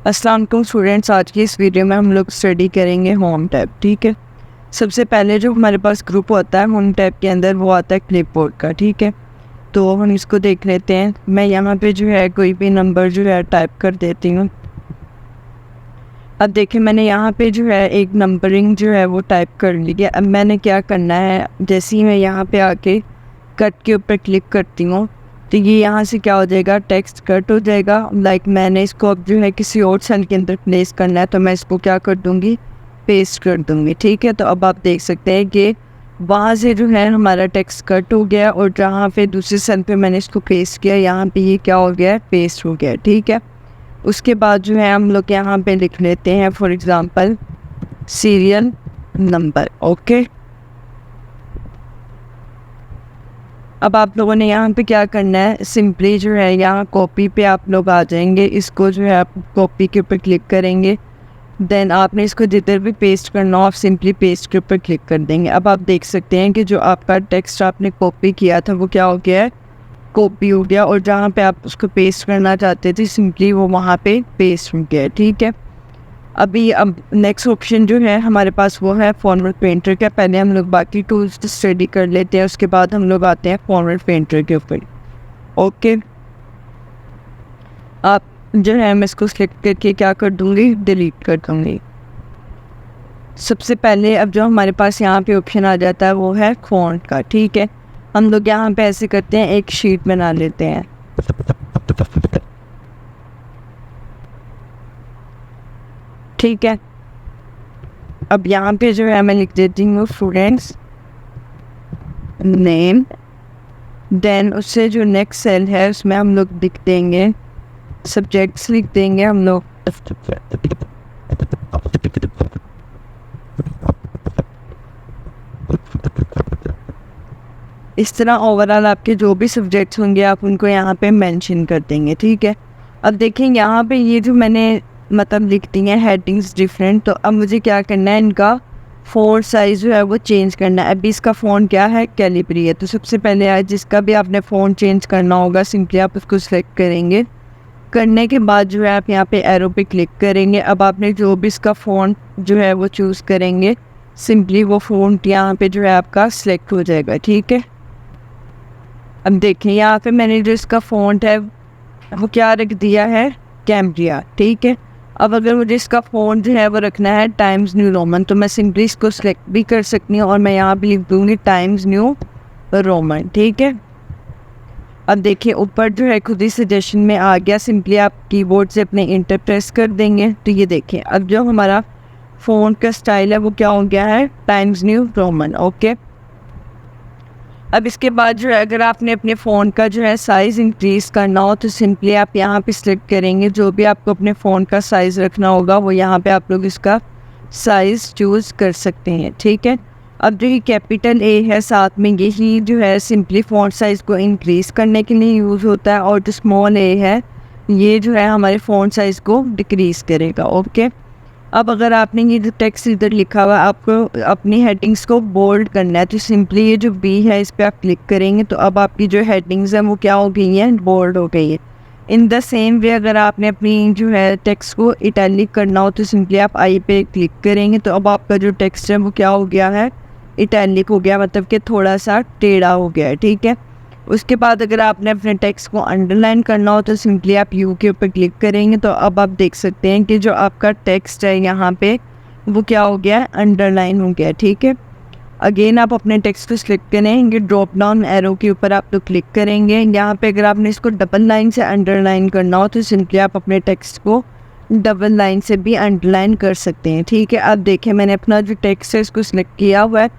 अस्सलाम वालेकुम स्टूडेंट्स। आज की इस वीडियो में हम लोग स्टडी करेंगे होम टैब। ठीक है, सबसे पहले जो हमारे पास ग्रुप होता है होम टैब के अंदर वो आता है क्लिपबोर्ड का। ठीक है, तो हम इसको देख लेते हैं। मैं यहाँ पे जो है कोई भी नंबर जो है टाइप कर देती हूँ। अब देखिए मैंने यहाँ पे जो है एक नंबरिंग जो है वो टाइप कर ली है। अब मैंने क्या करना है, जैसे ही मैं यहाँ पे आके कट के ऊपर क्लिक करती हूँ तो ये यहाँ से क्या हो जाएगा, टेक्स्ट कट हो जाएगा। लाइक मैंने इसको अब जो है किसी और सेल के अंदर प्लेस करना है तो मैं इसको क्या कर दूँगी, पेस्ट कर दूँगी। ठीक है, तो अब आप देख सकते हैं कि वहाँ से जो है हमारा टेक्स्ट कट हो गया और जहाँ पे दूसरे सेल पे मैंने इसको पेस्ट किया यहाँ पे ये क्या हो गया है, पेस्ट हो गया। ठीक है, उसके बाद जो है हम लोग यहाँ पे लिख लेते हैं for example serial number. Okay, अब आप लोगों ने यहाँ पे क्या करना है, सिंपली जो है यहाँ कॉपी पे आप लोग आ जाएंगे। इसको जो है आप कॉपी के ऊपर क्लिक करेंगे, देन आपने इसको जिधर भी पेस्ट करना हो आप सिंपली पेस्ट के ऊपर क्लिक कर देंगे। अब आप देख सकते हैं कि जो आपका टेक्स्ट आपने कॉपी किया था वो क्या हो गया है, कॉपी हो गया, और जहाँ पे आप उसको पेस्ट करना चाहते थे सिंपली वो वहाँ पे पेस्ट हो गया। ठीक है, अब नेक्स्ट ऑप्शन जो है हमारे पास वो है फॉर्मेट पेंटर का। पहले हम लोग बाकी टूल्स स्टडी कर लेते हैं, उसके बाद हम लोग आते हैं फॉर्मेट पेंटर के ऊपर। ओके, आप जो है मैं इसको सिलेक्ट करके क्या कर दूँगी, डिलीट कर दूँगी। सबसे पहले अब जो हमारे पास यहाँ पे ऑप्शन आ जाता है वो है फॉन्ट का। ठीक है, हम लोग यहाँ पे ऐसे करते हैं, एक शीट बना लेते हैं। ठीक है, अब यहाँ पे जो है मैं लिख देती हूँ स्टूडेंट्स नेम, देन उससे जो नेक्स्ट सेल है उसमें हम लोग लिख देंगे सब्जेक्ट्स, लिख देंगे हम लोग। इस तरह ओवरऑल आपके जो भी सब्जेक्ट्स होंगे आप उनको यहाँ पे मेंशन कर देंगे। ठीक है, अब देखें यहाँ पे ये जो मैंने मतलब लिख दी हैं हेडिंग्स डिफरेंट, तो अब मुझे क्या करना है, इनका फ़ॉन्ट साइज़ जो है वो चेंज करना है। अभी इसका फ़ॉन्ट क्या है, कैलिब्री है, तो सबसे पहले आज जिसका भी आपने फ़ॉन्ट चेंज करना होगा सिंपली आप उसको सेलेक्ट करेंगे। करने के बाद जो है आप यहाँ पे एरो पे क्लिक करेंगे। अब आपने जो भी इसका फ़ॉन्ट जो है वो चूज़ करेंगे, सिंपली वो फ़ॉन्ट यहाँ पे जो है आपका सिलेक्ट हो जाएगा। ठीक है, अब देखें यहाँ पे मैंने जो इसका फ़ॉन्ट है वो क्या रख दिया है, कैम्ब्रिया। ठीक है, अब अगर मुझे इसका फ़ॉन्ट जो है वो रखना है टाइम्स न्यू रोमन तो मैं सिंपली इसको सिलेक्ट भी कर सकती हूँ और मैं यहाँ पे लिख दूँगी टाइम्स न्यू रोमन। ठीक है, अब देखिए ऊपर जो है खुद ही सजेशन में आ गया, सिंपली आप कीबोर्ड से अपने इंटर प्रेस कर देंगे तो ये देखें अब जो हमारा फ़ॉन्ट का स्टाइल है वो क्या हो गया है, टाइम्स न्यू रोमन। ओके, अब इसके बाद जो है अगर आपने अपने फ़ोन का जो है साइज़ इंक्रीज़ करना हो तो सिंपली आप यहाँ पे सिलेक्ट करेंगे, जो भी आपको अपने फ़ोन का साइज़ रखना होगा वो यहाँ पे आप लोग इसका साइज़ चूज़ कर सकते हैं। ठीक है, अब जो ये कैपिटल ए है साथ में यही जो है सिंपली फ़ॉन्ट साइज़ को इंक्रीज़ करने के लिए यूज़ होता है, और जो स्मॉल ए है ये जो है हमारे फ़ॉन्ट साइज़ को डिक्रीज़ करेगा। ओके, अब अगर आपने ये जो टेक्स्ट इधर लिखा हुआ है आपको अपनी हेडिंग्स को बोल्ड करना है तो सिंपली ये जो बी है इस पर आप क्लिक करेंगे तो अब आपकी जो हेडिंग्स हैं वो क्या हो गई हैं, बोल्ड हो गई है। इन द सेम वे अगर आपने अपनी जो है टेक्स्ट को इटैलिक करना हो तो सिंपली आप आई पे क्लिक करेंगे तो अब आपका जो टेक्स्ट है वो क्या हो गया है, इटैलिक हो गया, मतलब कि थोड़ा सा टेढ़ा हो गया है। ठीक है, उसके बाद अगर आपने अपने टेक्स्ट को अंडरलाइन करना हो तो सिंपली आप यू के ऊपर क्लिक करेंगे तो अब आप देख सकते हैं कि जो आपका टेक्स्ट है यहाँ पे वो क्या हो गया है, अंडरलाइन हो गया। ठीक है, अगेन आप अपने टेक्स्ट को सिलेक्ट करेंगे, ड्रॉप डाउन एरो के ऊपर आप तो क्लिक करेंगे। यहाँ पे अगर आपने इसको डबल लाइन से अंडरलाइन करना हो तो सिंपली आप अपने टेक्स्ट को डबल लाइन से भी अंडरलाइन कर सकते हैं। ठीक है, अब देखें मैंने अपना जो टेक्स्ट है इसको सिलेक्ट किया हुआ है,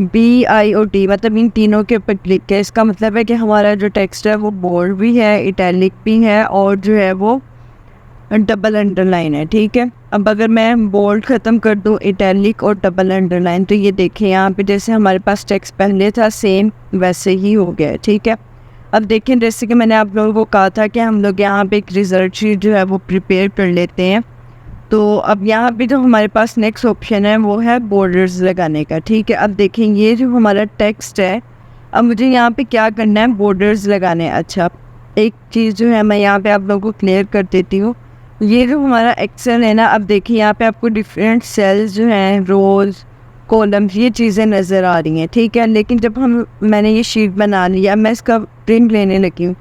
BIOT मतलब इन तीनों के ऊपर क्लिक किया। इसका मतलब है कि हमारा जो टेक्स्ट है वो बोल्ड भी है, इटैलिक भी है और जो है वो डबल अंडरलाइन है। ठीक है, अब अगर मैं बोल्ड ख़त्म कर दूँ, इटैलिक और डबल अंडरलाइन, तो ये देखें यहाँ पे जैसे हमारे पास टेक्स्ट पहले था सेम वैसे ही हो गया है। ठीक है, अब देखें जैसे कि मैंने आप लोगों को कहा था कि हम लोग यहाँ पे एक रिजल्ट शीट जो है वो प्रिपेयर कर लेते हैं, तो अब यहाँ पे जो हमारे पास नेक्स्ट ऑप्शन है वो है बॉर्डर्स लगाने का। ठीक है, अब देखें ये जो हमारा टेक्स्ट है अब मुझे यहाँ पे क्या करना है, बॉर्डर्स लगाने हैं। अच्छा, एक चीज़ जो है मैं यहाँ पे आप लोगों को क्लियर कर देती हूँ, ये जो हमारा एक्सेल है ना, अब देखिए यहाँ पे आपको डिफरेंट सेल्स जो हैं, रोज, कॉलम्स, ये चीज़ें नज़र आ रही हैं, ठीक है। लेकिन जब मैंने ये शीट बना लिया, मैं इसका प्रिंट लेने लगी हूँ।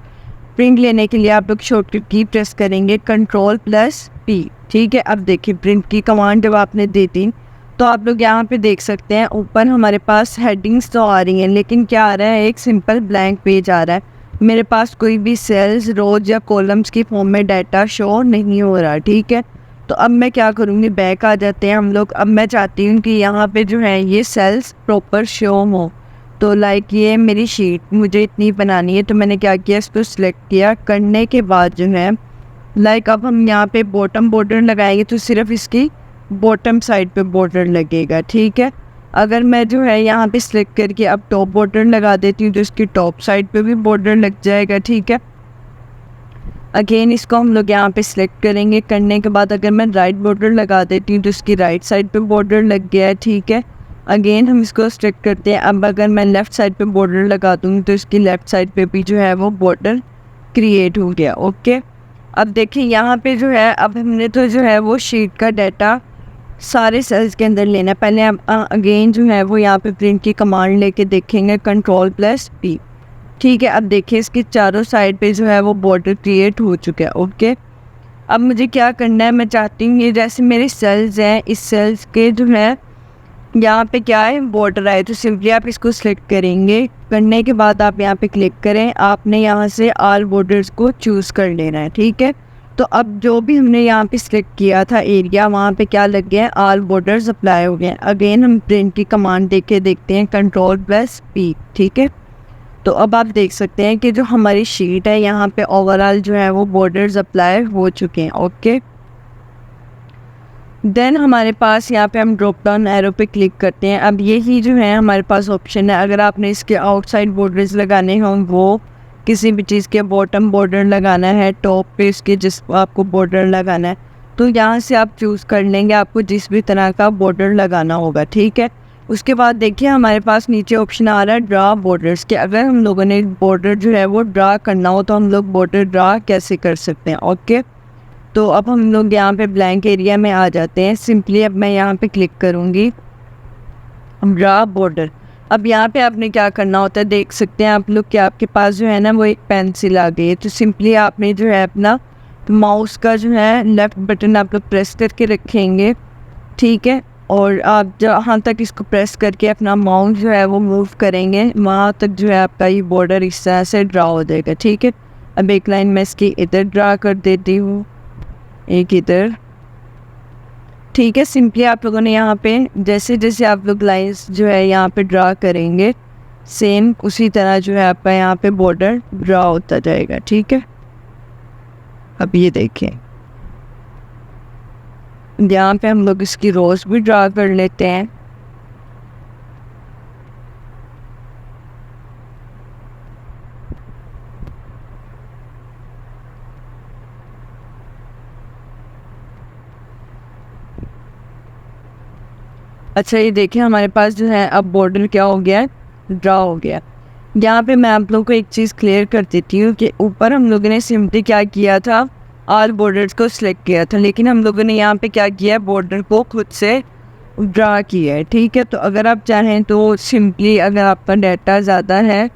प्रिंट लेने के लिए आप लोग शॉर्टकट की प्रेस करेंगे Ctrl+P, ठीक है। अब देखिए प्रिंट की कमांड जब आपने दी थी तो आप लोग यहाँ पे देख सकते हैं ऊपर हमारे पास हेडिंग्स तो आ रही हैं, लेकिन क्या आ रहा है, एक सिंपल ब्लैंक पेज आ रहा है। मेरे पास कोई भी सेल्स, रोज या कॉलम्स की फॉर्म में डाटा शो नहीं हो रहा, ठीक है। तो अब मैं क्या करूँगी, बैक आ जाते हैं हम लोग। अब मैं चाहती हूँ कि यहाँ पे जो है ये सेल्स प्रॉपर शो हो। तो लाइक ये मेरी शीट मुझे इतनी बनानी है, तो मैंने क्या किया, इसको सिलेक्ट किया। करने के बाद जो है लाइक अब हम यहाँ पे बॉटम बॉर्डर लगाएंगे तो सिर्फ इसकी बॉटम साइड पे बॉर्डर लगेगा, ठीक है। अगर मैं जो है यहाँ पे सिलेक्ट करके अब टॉप बॉर्डर लगा देती हूँ तो इसकी टॉप साइड पे भी बॉर्डर लग जाएगा, ठीक है। अगेन इसको हम लोग यहाँ पे सिलेक्ट करेंगे। करने के बाद अगर मैं राइट बॉर्डर लगा देती हूँ तो इसकी राइट साइड पे बॉर्डर लग गया है, ठीक है। अगेन हम इसको सिलेक्ट करते हैं। अब अगर मैं लेफ़्ट साइड पे बॉर्डर लगा दूँगी तो इसकी लेफ़्ट साइड पे भी जो है वो बॉर्डर क्रिएट हो गया, ओके। अब देखिए यहाँ पे जो है अब हमने तो जो है वो शीट का डाटा सारे सेल्स के अंदर लेना है। पहले हम अगेन जो है वो यहाँ पे प्रिंट की कमांड लेके देखेंगे Ctrl+P, ठीक है। अब देखिए इसके चारों साइड पे जो है वो बॉर्डर क्रिएट हो चुका है, ओके। अब मुझे क्या करना है, मैं चाहती हूँ ये जैसे मेरे सेल्स हैं, इस सेल्स के जो है यहाँ पे क्या है, बॉर्डर आए। तो सिंपली आप इसको सिलेक्ट करेंगे। करने के बाद आप यहाँ पे क्लिक करें। आपने यहाँ से ऑल बॉर्डर्स को चूज़ कर लेना है, ठीक है। तो अब जो भी हमने यहाँ पे सिलेक्ट किया था एरिया, वहाँ पे क्या लग गया है, ऑल बॉर्डर्स अप्लाई हो गए हैं। अगेन हम प्रिंट की कमांड देख के देखते हैं Ctrl+P, ठीक है। तो अब आप देख सकते हैं कि जो हमारी शीट है यहाँ पे ओवरऑल जो है वो बॉर्डर्स अप्लाई हो चुके हैं, ओके। देन हमारे पास यहाँ पे हम ड्रॉप डाउन एरो पे क्लिक करते हैं। अब यही जो है हमारे पास ऑप्शन है, अगर आपने इसके आउटसाइड बॉर्डर्स लगाने हों, वो किसी भी चीज़ के बॉटम बॉर्डर लगाना है, टॉप पे इसके जिस आपको बॉर्डर लगाना है, तो यहाँ से आप चूज़ कर लेंगे आपको जिस भी तरह का बॉर्डर लगाना होगा, ठीक है। उसके बाद देखिए हमारे पास नीचे ऑप्शन आ रहा है ड्रा बॉर्डर्स के। अगर हम लोगों ने बॉर्डर जो है वो ड्रा करना हो तो हम लोग बॉर्डर ड्रा कैसे कर सकते हैं, ओके। तो अब हम लोग यहाँ पे ब्लैंक एरिया में आ जाते हैं। सिंपली अब मैं यहाँ पे क्लिक करूँगी ड्रा बॉर्डर। अब यहाँ पे आपने क्या करना होता है, देख सकते हैं आप लोग कि आपके पास जो है ना वो एक पेंसिल आ गई है। तो सिंपली आपने जो है अपना माउस का जो है लेफ़्ट बटन आप लोग प्रेस करके रखेंगे, ठीक है। और आप जहाँ तक इसको प्रेस करके अपना माउस जो है वो मूव करेंगे, वहाँ तक जो है आपका ये बॉर्डर इस तरह से ड्रा हो जाएगा, ठीक है। अब एक लाइन मैं इसकी इधर ड्रा कर देती हूँ, एक इधर, ठीक है। सिंपली आप लोगों ने यहाँ पे जैसे जैसे आप लोग लाइंस जो है यहाँ पे ड्रा करेंगे, सेम उसी तरह जो है आपका यहाँ पे बॉर्डर ड्रा होता जाएगा, ठीक है। अब ये देखें यहाँ पे हम लोग इसकी रोज भी ड्रा कर लेते हैं। अच्छा ये देखिए हमारे पास जो है अब बॉर्डर क्या हो गया है, ड्रा हो गया। यहाँ पे मैं आप लोगों को एक चीज़ क्लियर कर देती हूँ कि ऊपर हम लोगों ने सिंपली क्या किया था, ऑल बॉर्डर्स को सिलेक्ट किया था, लेकिन हम लोगों ने यहाँ पे क्या किया, बॉर्डर को खुद से ड्रा किया है, ठीक है। तो अगर आप चाहें तो सिंपली अगर आपका डाटा ज़्यादा है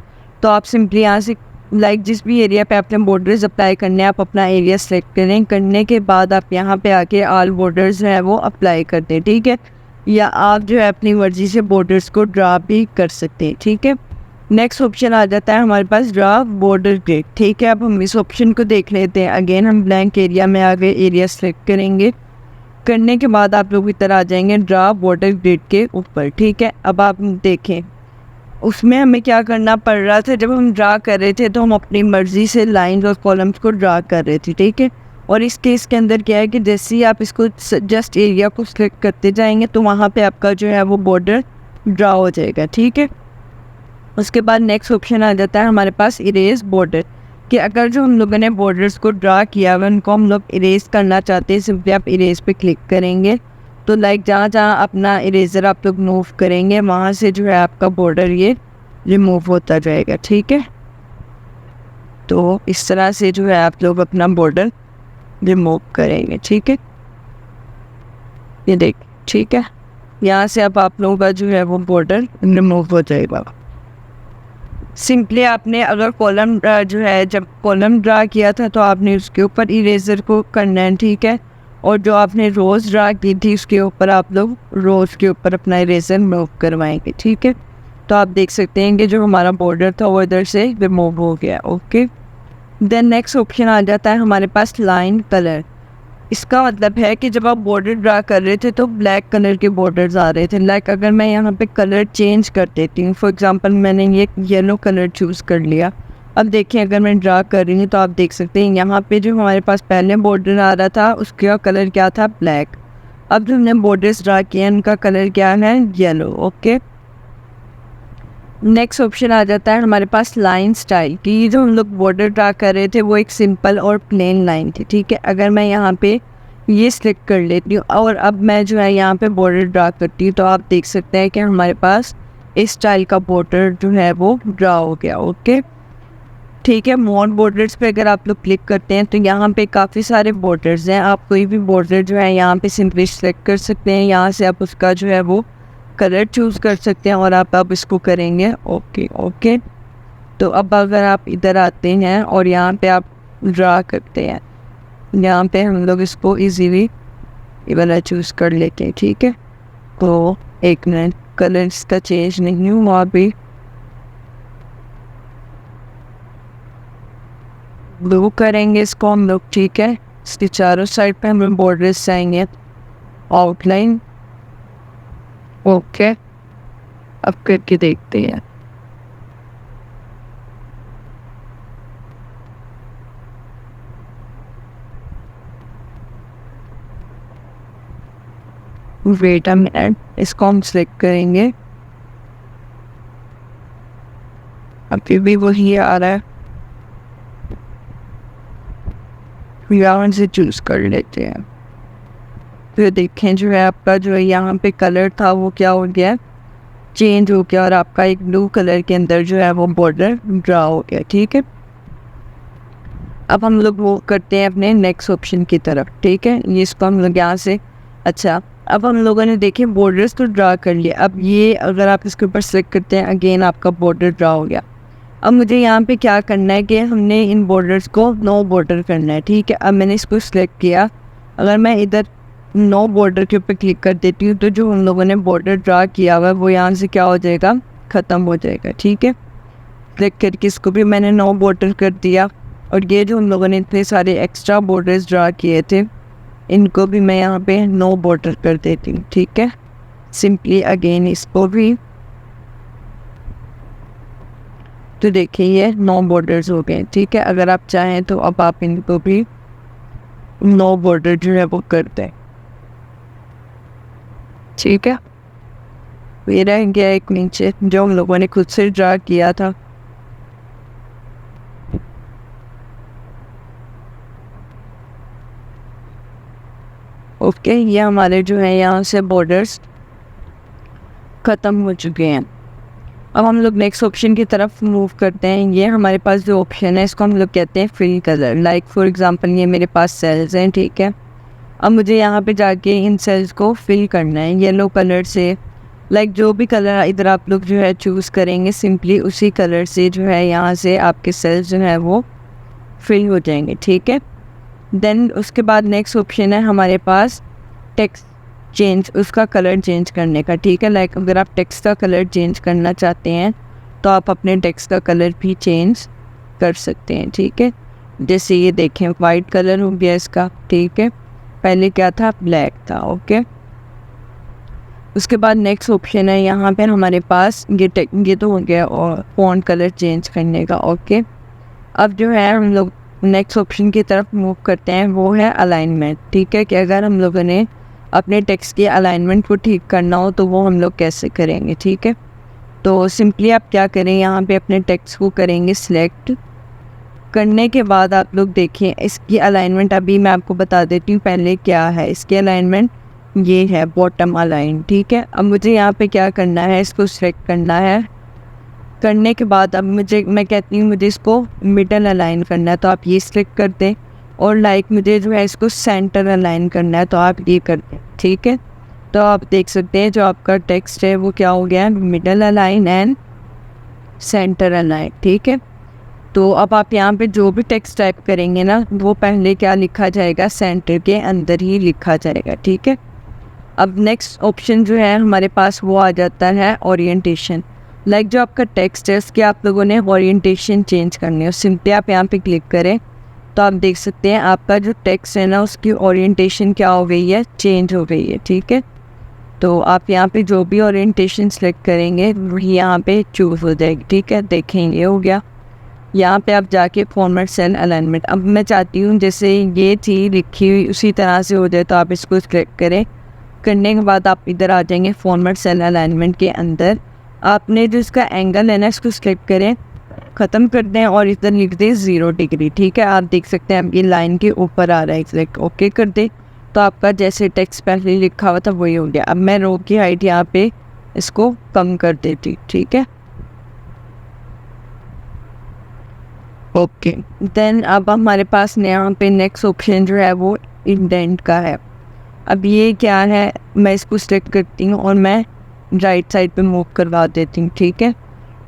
तो आप सिंपली यहाँ से लाइक जिस भी एरिया पे आपने बॉर्डर्स अप्लाई करने हैं आप अपना एरिया सेलेक्ट करें। करने के बाद आप यहाँ पे आके ऑल बॉर्डर्स जो है वो अप्लाई कर दें, ठीक है। या आप जो है अपनी मर्ज़ी से बॉर्डर्स को ड्रा भी कर सकते हैं, ठीक है। नेक्स्ट ऑप्शन आ जाता है हमारे पास ड्रा बॉर्डर ग्रिड, ठीक है। अब हम इस ऑप्शन को देख लेते हैं। अगेन हम ब्लैंक एरिया में आगे एरिया सेलेक्ट करेंगे। करने के बाद आप लोग इधर आ जाएंगे ड्रा बॉर्डर ग्रिड के ऊपर, ठीक है। अब आप देखें उसमें हमें क्या करना पड़ रहा था, जब हम ड्रा कर रहे थे तो हम अपनी मर्ज़ी से लाइंस और कॉलम्स को ड्रा कर रहे थे, ठीक है। और इस केस के अंदर क्या है कि जैसे ही आप इसको जस्ट एरिया को सिलेक्ट करते जाएंगे तो वहाँ पे आपका जो है वो बॉर्डर ड्रा हो जाएगा, ठीक है। उसके बाद नेक्स्ट ऑप्शन आ जाता है हमारे पास इरेज बॉर्डर, कि अगर जो हम लोगों ने बॉर्डर्स को ड्रा किया हुआ उनको हम लोग इरेज करना चाहते हैं, सिंपली आप इरेज पे क्लिक करेंगे। तो लाइक जहाँ जहाँ अपना इरेज़र आप लोग मूव करेंगे वहाँ से जो है आपका बॉर्डर ये रिमूव होता जाएगा, ठीक है। तो इस तरह से जो है आप लोग अपना बॉर्डर रिमूव करेंगे। ठीक है, ये देख, ठीक है, यहाँ से अब आप लोगों का जो है वो बॉर्डर रिमूव हो जाएगा। सिंपली आपने अगर कॉलम जो है जब कॉलम ड्रा किया था तो आपने उसके ऊपर इरेजर को करना है। ठीक है, और जो आपने रोज़ ड्रा की थी उसके ऊपर आप लोग रोज़ के ऊपर अपना इरेजर मूव करवाएंगे। ठीक है, तो आप देख सकते हैं कि जो हमारा बॉर्डर था वो इधर से रिमूव हो गया। ओके, देन नेक्स्ट ऑप्शन आ जाता है हमारे पास लाइन कलर। इसका मतलब है कि जब आप बॉर्डर ड्रा कर रहे थे तो ब्लैक कलर के बॉर्डर्स आ रहे थे। लाइक अगर मैं यहाँ पे कलर चेंज कर देती हूँ, फॉर एग्जांपल मैंने ये येलो कलर चूज़ कर लिया। अब देखिए अगर मैं ड्रा कर रही हूँ तो आप देख सकते हैं यहाँ पे जो हमारे पास पहले बॉर्डर आ रहा था उसका कलर क्या था, ब्लैक। अब जो हमने बॉर्डर्स ड्रा किए उनका कलर क्या है, येलो। ओके, नेक्स्ट ऑप्शन आ जाता है हमारे पास लाइन स्टाइल की। जो हम लोग बॉर्डर ड्रा कर रहे थे वो एक सिंपल और प्लेन लाइन थी। ठीक है, अगर मैं यहाँ पे ये सिलेक्ट कर लेती हूँ और अब मैं जो है यहाँ पे बॉर्डर ड्रा करती हूँ तो आप देख सकते हैं कि हमारे पास इस स्टाइल का बॉर्डर जो है वो ड्रा हो गया। ओके, ठीक है, मोर बॉर्डर्स पे अगर आप लोग क्लिक करते हैं तो यहाँ पे काफ़ी सारे बॉर्डर्स हैं। आप कोई भी बॉर्डर जो है यहाँ पे सिंपली सेलेक्ट कर सकते हैं। यहाँ से आप उसका जो है वो कलर चूज़ कर सकते हैं और आप अब इसको करेंगे ओके। ओके, तो अब अगर आप इधर आते हैं और यहाँ पे आप ड्रा करते हैं, यहाँ पे हम लोग इसको इजीली ये वाला चूज़ कर लेते हैं। ठीक है, तो एक मिनट, कलर इसका चेंज नहीं हुआ अभी, ब्लू करेंगे इसको हम लोग। ठीक है, इसके चारों साइड पे हमें बॉर्डर्स चाहिए, आउटलाइन। ओके, अब करके देखते हैं। वेट अ मिनट, इसको हम सेलेक्ट करेंगे, अभी भी वही आ रहा है, यहाँ से चूज़ कर लेते हैं। फिर देखें जो है आपका जो है यहाँ पे कलर था वो क्या हो गया, चेंज हो गया और आपका एक ब्लू कलर के अंदर जो है वो बॉर्डर ड्रा हो गया। ठीक है, अब हम लोग वो करते हैं अपने नेक्स्ट ऑप्शन की तरफ। ठीक है, ये इसको हम लोग यहाँ से, अच्छा अब हम लोगों ने देखे बॉर्डर्स तो ड्रा कर लिए। अब ये अगर आप इसके ऊपर सेलेक्ट करते हैं अगेन आपका बॉर्डर ड्रा हो गया। अब मुझे यहाँ पे क्या करना है कि हमने इन बॉर्डर्स को नो बॉर्डर करना है। ठीक है, अब मैंने इसको सिलेक्ट किया, अगर मैं इधर नो बॉर्डर के ऊपर क्लिक कर देती हूँ तो जो हम लोगों ने बॉर्डर ड्रा किया हुआ है वो यहाँ से क्या हो जाएगा, ख़त्म हो जाएगा। ठीक है, क्लिक करके इसको भी मैंने नो बॉर्डर कर दिया और ये जो हम लोगों ने इतने सारे एक्स्ट्रा बॉर्डर्स ड्रा किए थे इनको भी मैं यहाँ पे नो बॉर्डर कर देती हूँ। ठीक है, सिंपली अगेन इसको भी, तो देखिए ये नो बॉर्डर्स हो गए। ठीक है, अगर आप चाहें तो अब आप इनको भी नो बॉर्डर जो है वो कर दें। ठीक है, ये रह गया एक नीचे जो हम लोगों ने खुद से ड्रा किया था। ओके, ये हमारे जो है यहाँ से बॉर्डर्स ख़त्म हो चुके हैं। अब हम लोग नेक्स्ट ऑप्शन की तरफ मूव करते हैं। ये हमारे पास जो ऑप्शन है इसको हम लोग कहते हैं fill colour. Like for example ये मेरे पास सेल्स हैं। ठीक है, अब मुझे यहाँ पे जाके इन सेल्स को फिल करना है येलो कलर से। लाइक जो भी कलर इधर आप लोग जो है चूज़ करेंगे सिंपली उसी कलर से जो है यहाँ से आपके सेल्स जो है वो फिल हो जाएंगे। ठीक है, देन उसके बाद नेक्स्ट ऑप्शन है हमारे पास टेक्स्ट चेंज, उसका कलर चेंज करने का। ठीक है, लाइक अगर आप टेक्स्ट का कलर चेंज करना चाहते हैं तो आप अपने टेक्स्ट का कलर भी चेंज कर सकते हैं। ठीक है, जैसे ये देखें वाइट कलर हो गया इसका। ठीक है, पहले क्या था, ब्लैक था। ओके, उसके बाद नेक्स्ट ऑप्शन है यहाँ पे हमारे पास ये तो हो गया और फ़ॉन्ट कलर चेंज करने का। ओके, अब जो है हम लोग नेक्स्ट ऑप्शन की तरफ मूव करते हैं, वो है अलाइनमेंट। ठीक है, कि अगर हम लोगों ने अपने टेक्स्ट की अलाइनमेंट को ठीक करना हो तो वो हम लोग कैसे करेंगे। ठीक है, तो सिंपली आप क्या करें, यहाँ पे अपने टेक्स्ट को करेंगे सिलेक्ट, करने के बाद आप लोग देखें इसकी अलाइनमेंट अभी मैं आपको बता देती हूँ पहले क्या है। इसकी अलाइनमेंट ये है बॉटम अलाइन। ठीक है, अब मुझे यहाँ पे क्या करना है, इसको सिलेक्ट करना है, करने के बाद अब मैं कहती हूँ मुझे इसको मिडल अलाइन करना है, तो आप ये सिलेक्ट कर दें। और लाइक मुझे जो है इसको सेंटर अलाइन करना है, तो आप ये करते हैं, ठीक है। तो आप देख सकते हैं जो आपका टेक्स्ट है वो क्या हो गया है, middle align and centre align, ठीक है। तो अब आप यहाँ पे जो भी टेक्स्ट टाइप करेंगे ना, वो पहले क्या लिखा जाएगा, सेंटर के अंदर ही लिखा जाएगा, ठीक है। अब नेक्स्ट ऑप्शन जो है हमारे पास वो आ जाता है ओरिएंटेशन। लाइक जो आपका टेक्स्ट है उसके आप लोगों ने ओरिएंटेशन चेंज करनी है, सिंपली आप यहाँ पे क्लिक करें तो आप देख सकते हैं आपका जो टेक्स्ट है ना उसकी ओरिएंटेशन क्या हो गई है, चेंज हो गई है, ठीक है। तो आप यहाँ पे जो भी ओरिएंटेशन सेलेक्ट करेंगे वही यहाँ पे चूज़ हो जाएगी, ठीक है। देखें ये हो गया। यहाँ पे आप जाके फॉर्मेट सेल अलाइनमेंट, अब मैं चाहती हूँ जैसे ये थी लिखी हुई उसी तरह से हो जाए, तो आप इसको सिलेक्ट करें। करने के बाद आप इधर आ जाएंगे फॉर्मेट सेल अलाइनमेंट के अंदर, आपने जो इसका एंगल है ना इसको सिलेक्ट करें, ख़त्म कर दें और इधर लिख दें 0 डिग्री, ठीक है। आप देख सकते हैं आपकी लाइन के ऊपर आ रहा है, सिलेक्ट ओके कर दें, तो आपका जैसे टेक्स्ट पहले लिखा हुआ था वही हो गया। अब मैं रो की हाइट यहाँ पे इसको कम कर देती, ठीक है, ओके। देन अब हमारे पास यहाँ पे नेक्स्ट ऑप्शन जो है वो इंडेंट का है। अब ये क्या है, मैं इसको सिलेक्ट करती हूँ और मैं राइट साइड पे मूव करवा देती हूँ, ठीक है।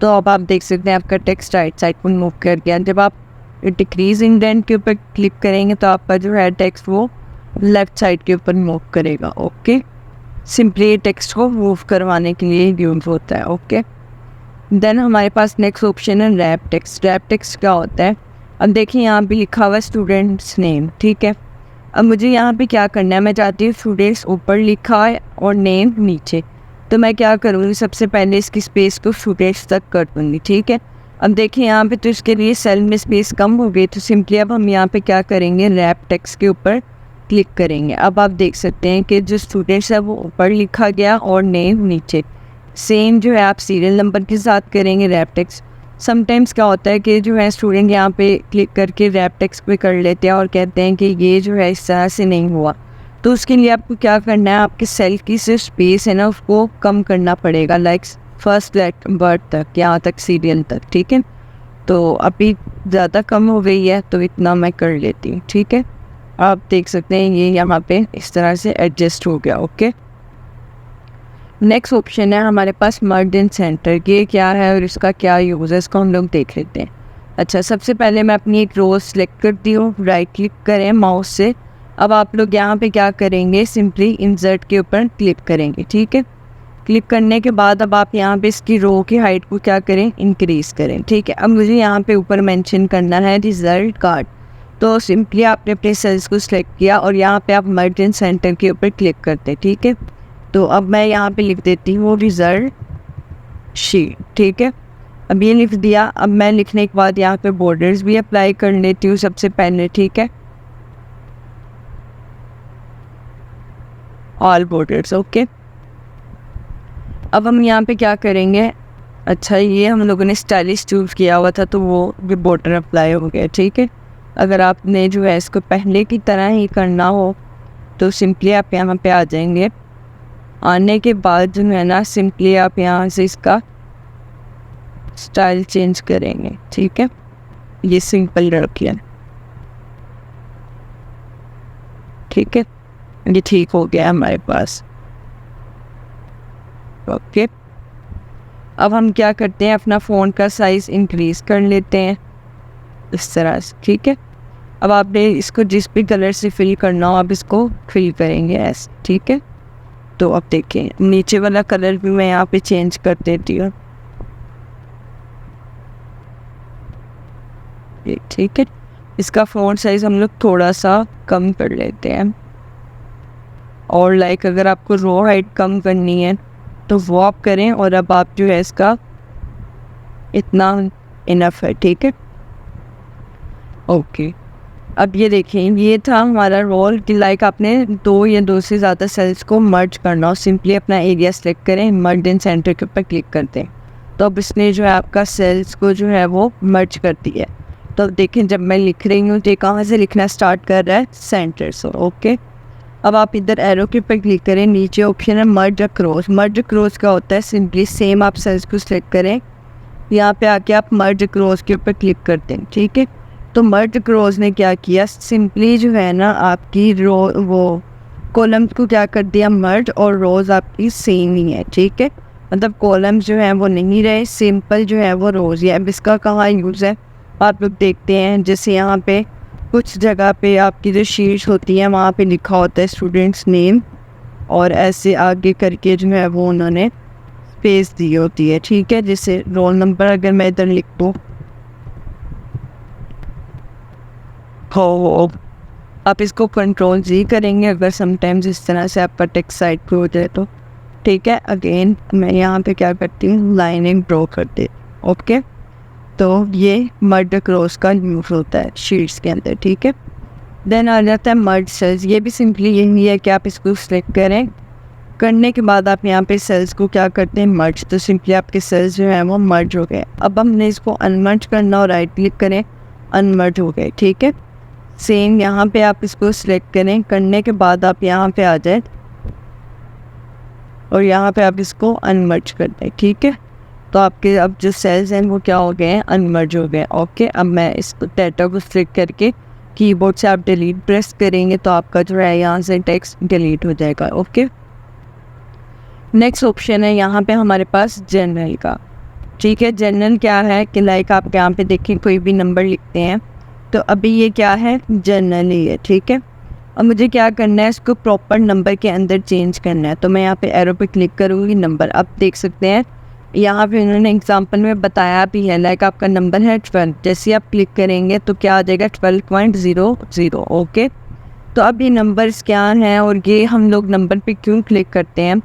तो अब आप देख सकते हैं आपका टेक्स्ट राइट साइड पर मूव कर गया। जब आप डिक्रीज इंडेंट के ऊपर क्लिक करेंगे तो आपका जो है टेक्स्ट वो लेफ़्ट साइड के ऊपर मूव करेगा, ओके। सिंपली टेक्स्ट को मूव करवाने के लिए यूज होता है, ओके। देन हमारे पास नेक्स्ट ऑप्शन है रैप टेक्स्ट। रैप टेक्स्ट क्या होता है, अब देखिए यहाँ पे लिखा हुआ है स्टूडेंट्स नेम, ठीक है। अब मुझे यहाँ पे क्या करना है, मैं चाहती हूँ स्टूडेंट्स ऊपर लिखा है और नेम नीचे, तो मैं क्या करूँगी, सबसे पहले इसकी स्पेस को स्टूडेंट्स तक कर दूँगी, ठीक है। अब देखिए यहाँ पे तो इसके लिए सेल में स्पेस कम हो गई, तो सिंपली अब हम यहाँ पे क्या करेंगे, रैप टेक्स्ट के ऊपर क्लिक करेंगे। अब आप देख सकते हैं कि जो स्टूडेंट्स है वो ऊपर लिखा गया और नेम नीचे। सेम जो है आप सीरियल नंबर के साथ करेंगे रैप टेक्स्ट। समटाइम्स क्या होता है कि जो है स्टूडेंट यहाँ पे क्लिक करके रैप टेक्स्ट पे कर लेते हैं और कहते हैं कि ये जो है इस तरह से नहीं हुआ, तो उसके लिए आपको क्या करना है, आपके सेल की सिर्फ स्पेस है ना उसको कम करना पड़ेगा, लाइक फर्स्ट वर्ड तक, यहाँ तक सीरियल तक, ठीक है। तो अभी ज़्यादा कम हो गई है तो इतना मैं कर लेती हूँ, ठीक है। आप देख सकते हैं ये यहाँ पे इस तरह से एडजस्ट हो गया, ओके। नेक्स्ट ऑप्शन है हमारे पास मर्ज इन सेंटर। ये क्या है और इसका क्या यूज़ है, इसको हम लोग देख लेते हैं। अच्छा, सबसे पहले मैं अपनी एक रो सेलेक्ट करती हूँ, राइट क्लिक करें माउस से। अब आप लोग यहाँ पे क्या करेंगे, सिंपली इंसर्ट के ऊपर क्लिक करेंगे, ठीक है। क्लिक करने के बाद अब आप यहाँ पे इसकी रो की हाइट को क्या करें, इंक्रीज़ करें, ठीक है। अब मुझे यहाँ पे ऊपर मेंशन करना है रिजल्ट कार्ड, तो सिंपली आपने अपने सेल्स को सिलेक्ट किया और यहाँ पे आप मर्ज इन सेंटर के ऊपर क्लिक करते हैं, ठीक है। तो अब मैं यहाँ पे लिख देती हूँ रिजल्ट शीट, ठीक है। अब ये लिख दिया। अब मैं लिखने के बाद यहाँ पे बॉर्डर्स भी अप्लाई कर लेती हूँ सबसे पहले, ठीक है, ऑल बॉर्डर्स, ओके। अब हम यहाँ पे क्या करेंगे, अच्छा ये हम लोगों ने स्टाइलिश चूज़ किया हुआ था तो वो भी बॉर्डर अप्लाई हो गया, ठीक है। अगर आपने जो है इसको पहले की तरह ही करना हो तो सिंपली आप यहाँ पे आ जाएंगे। आने के बाद जो है ना सिंपली आप यहाँ से इसका स्टाइल चेंज करेंगे, ठीक है। ये सिंपल रखिए, ठीक है। ये ठीक हो गया हमारे पास, ओके। अब हम क्या करते हैं, अपना फ़ॉन्ट का साइज़ इंक्रीज़ कर लेते हैं इस तरह से, ठीक है। अब आपने इसको जिस भी कलर से फिल करना हो आप इसको फिल करेंगे ऐसे, ठीक है। तो अब देखिए नीचे वाला कलर भी मैं यहाँ पे चेंज कर देती हूँ, ठीक है। इसका फ़ॉन्ट साइज़ हम लोग थोड़ा सा कम कर लेते हैं, और लाइक अगर आपको रो हाइट कम करनी है तो वो आप करें, और अब आप जो है इसका इतना इनफ है, ठीक है, ओके। अब ये देखें ये था हमारा रोल कि लाइक आपने 2 या 2 से ज़्यादा सेल्स को मर्ज करना हो, सिंपली अपना एरिया सेलेक्ट करें, मर्ज इन सेंटर के ऊपर क्लिक करते हैं तो अब इसने जो है आपका सेल्स को जो है वो मर्ज कर दिया है। तो अब देखें जब मैं लिख रही हूँ तो कहाँ से लिखना स्टार्ट कर रहा है, सेंटर से, ओके। अब आप इधर एरो के ऊपर क्लिक करें, नीचे ऑप्शन है मर्ज अक्रॉस। मर्ज अक्रॉस का होता है सिंपली सेम आप सेल्स को सिलेक्ट करें, यहाँ पे आके आप मर्ज अक्रॉस के ऊपर क्लिक करते हैं, ठीक है। तो मर्ज क्रोज ने क्या किया, सिंपली जो है ना आपकी रो वो कॉलम्स को क्या कर दिया मर्ज, और रोज़ आपकी सेम ही है, ठीक है। मतलब कॉलम्स जो है वो नहीं रहे, सिंपल जो है वो रोज़ है। अब इसका कहाँ यूज़ है आप लोग देखते हैं, जैसे यहाँ पे कुछ जगह पे आपकी जो शीट्स होती हैं वहाँ पे लिखा होता है स्टूडेंट्स नेम, और ऐसे आगे करके जो है वो उन्होंने स्पेस दी होती है, ठीक है। जैसे रोल नंबर अगर मैं इधर लिख दूँ हो, आप इसको कंट्रोल जी करेंगे अगर समटाइम्स इस तरह से आपका टेक्स्ट साइड पे हो जाए तो, ठीक है। अगेन मैं यहाँ पे क्या करती हूँ, लाइनिंग ड्रॉ करती हूँ, ओके। तो ये मर्ज क्रॉस का यूज़ होता है शीट्स के अंदर, ठीक है। देन आ जाता है मर्ज सेल्स। ये भी सिंपली यही है कि आप इसको सिलेक्ट करें, करने के बाद आप यहाँ पे सेल्स को क्या करते हैं मर्ज, तो सिंपली आपके सेल्स जो है वो मर्ज हो गए। अब हमने इसको अनमर्ज करना और राइट क्लिक करें, अनमर्ज हो गए, ठीक है। सेम यहाँ पे आप इसको सिलेक्ट करें, करने के बाद आप यहाँ पे आ जाए और यहाँ पे आप इसको अनमर्ज कर दें, ठीक है। तो आपके अब जो सेल्स हैं वो क्या हो गए हैं, अनमर्ज हो गए, ओके। अब मैं इस डाटा को सिलेक्ट करके कीबोर्ड से आप डिलीट प्रेस करेंगे तो आपका जो है यहाँ से टेक्स्ट डिलीट हो जाएगा, ओके। नेक्स्ट ऑप्शन है यहाँ पे हमारे पास जनरल का, ठीक है। जनरल क्या है कि लाइक आप यहाँ पे देखें कोई भी नंबर लिखते हैं तो अभी ये क्या है, जनरल ही है, ठीक है। अब मुझे क्या करना है, इसको प्रॉपर नंबर के अंदर चेंज करना है। तो मैं यहाँ पे एरो पे क्लिक करूँगी, नंबर अब देख सकते हैं यहाँ पे उन्होंने एग्जांपल में बताया भी है, लाइक आपका नंबर है 12, जैसे आप क्लिक करेंगे तो क्या आ जाएगा 12.00, ओके। तो अब ये नंबर्स क्या हैं और ये हम लोग नंबर पे क्यों क्लिक करते हैं,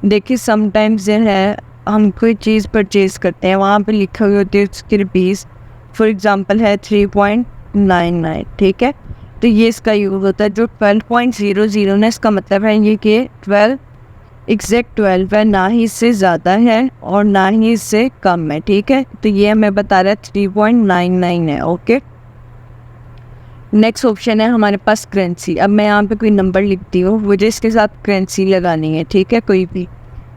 देखिए समटाइम्स जो है हम कोई चीज़ परचेज़ करते हैं, वहाँ पे लिखा हुई होती है उसकी रुपीज़, फॉर एग्ज़ाम्पल है 3.99, ठीक है। तो ये इसका यूज़ होता है। जो 12.00 ना, इसका मतलब है ये कि 12 एग्जैक्ट 12 है, ना ही इससे ज़्यादा है और ना ही इससे कम है, ठीक है। तो ये हमें बता रहा है 3.99 है, ओके। नेक्स्ट ऑप्शन है हमारे पास करेंसी। अब मैं यहाँ पे कोई नंबर लिखती हूँ, मुझे इसके साथ करेंसी लगानी है, ठीक है, कोई भी।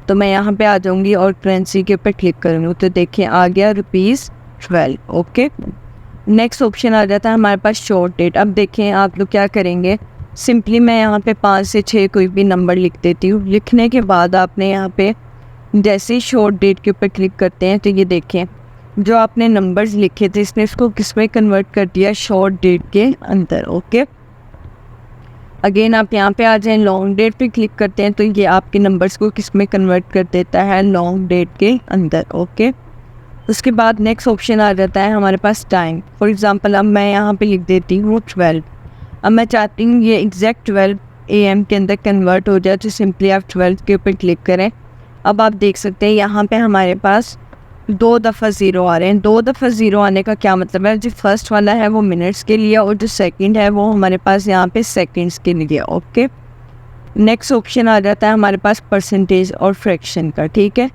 तो मैं यहाँ पे आ जाऊँगी और करेंसी के ऊपर क्लिक करूँगी, तो देखिए आ गया ₹12, ओके। नेक्स्ट ऑप्शन आ जाता है हमारे पास शॉर्ट डेट। अब देखें आप लोग क्या करेंगे, सिंपली मैं यहाँ पे 5 से 6 कोई भी नंबर लिख देती हूँ। लिखने के बाद आपने यहाँ पे जैसे ही शॉर्ट डेट के ऊपर क्लिक करते हैं तो ये देखें जो आपने नंबर्स लिखे थे इसने इसको किस में कन्वर्ट कर दिया, शॉर्ट डेट के अंदर, ओके। अगेन आप यहाँ पे आ जाएं, लॉन्ग डेट पे क्लिक करते हैं तो ये आपके नंबर्स को किस में कन्वर्ट कर देता है, लॉन्ग डेट के अंदर, ओके। उसके बाद नेक्स्ट ऑप्शन आ जाता है हमारे पास टाइम। फॉर एग्जांपल अब मैं यहाँ पे लिख देती हूँ 12। अब मैं चाहती हूँ ये एग्जैक्ट 12 AM के अंदर कन्वर्ट हो जाए, तो सिंपली आप 12 के ऊपर क्लिक करें। अब आप देख सकते हैं यहाँ पे हमारे पास 2 दफ़ा 0 आ रहे हैं। 2 दफ़ा 0 आने का क्या मतलब है, जो फर्स्ट वाला है वो मिनट्स के लिए और जो सेकंड है वो हमारे पास यहाँ पे सेकंड्स के लिए, ओके। नेक्स्ट ऑप्शन आ जाता है हमारे पास परसेंटेज और फ्रैक्शन का, ठीक है।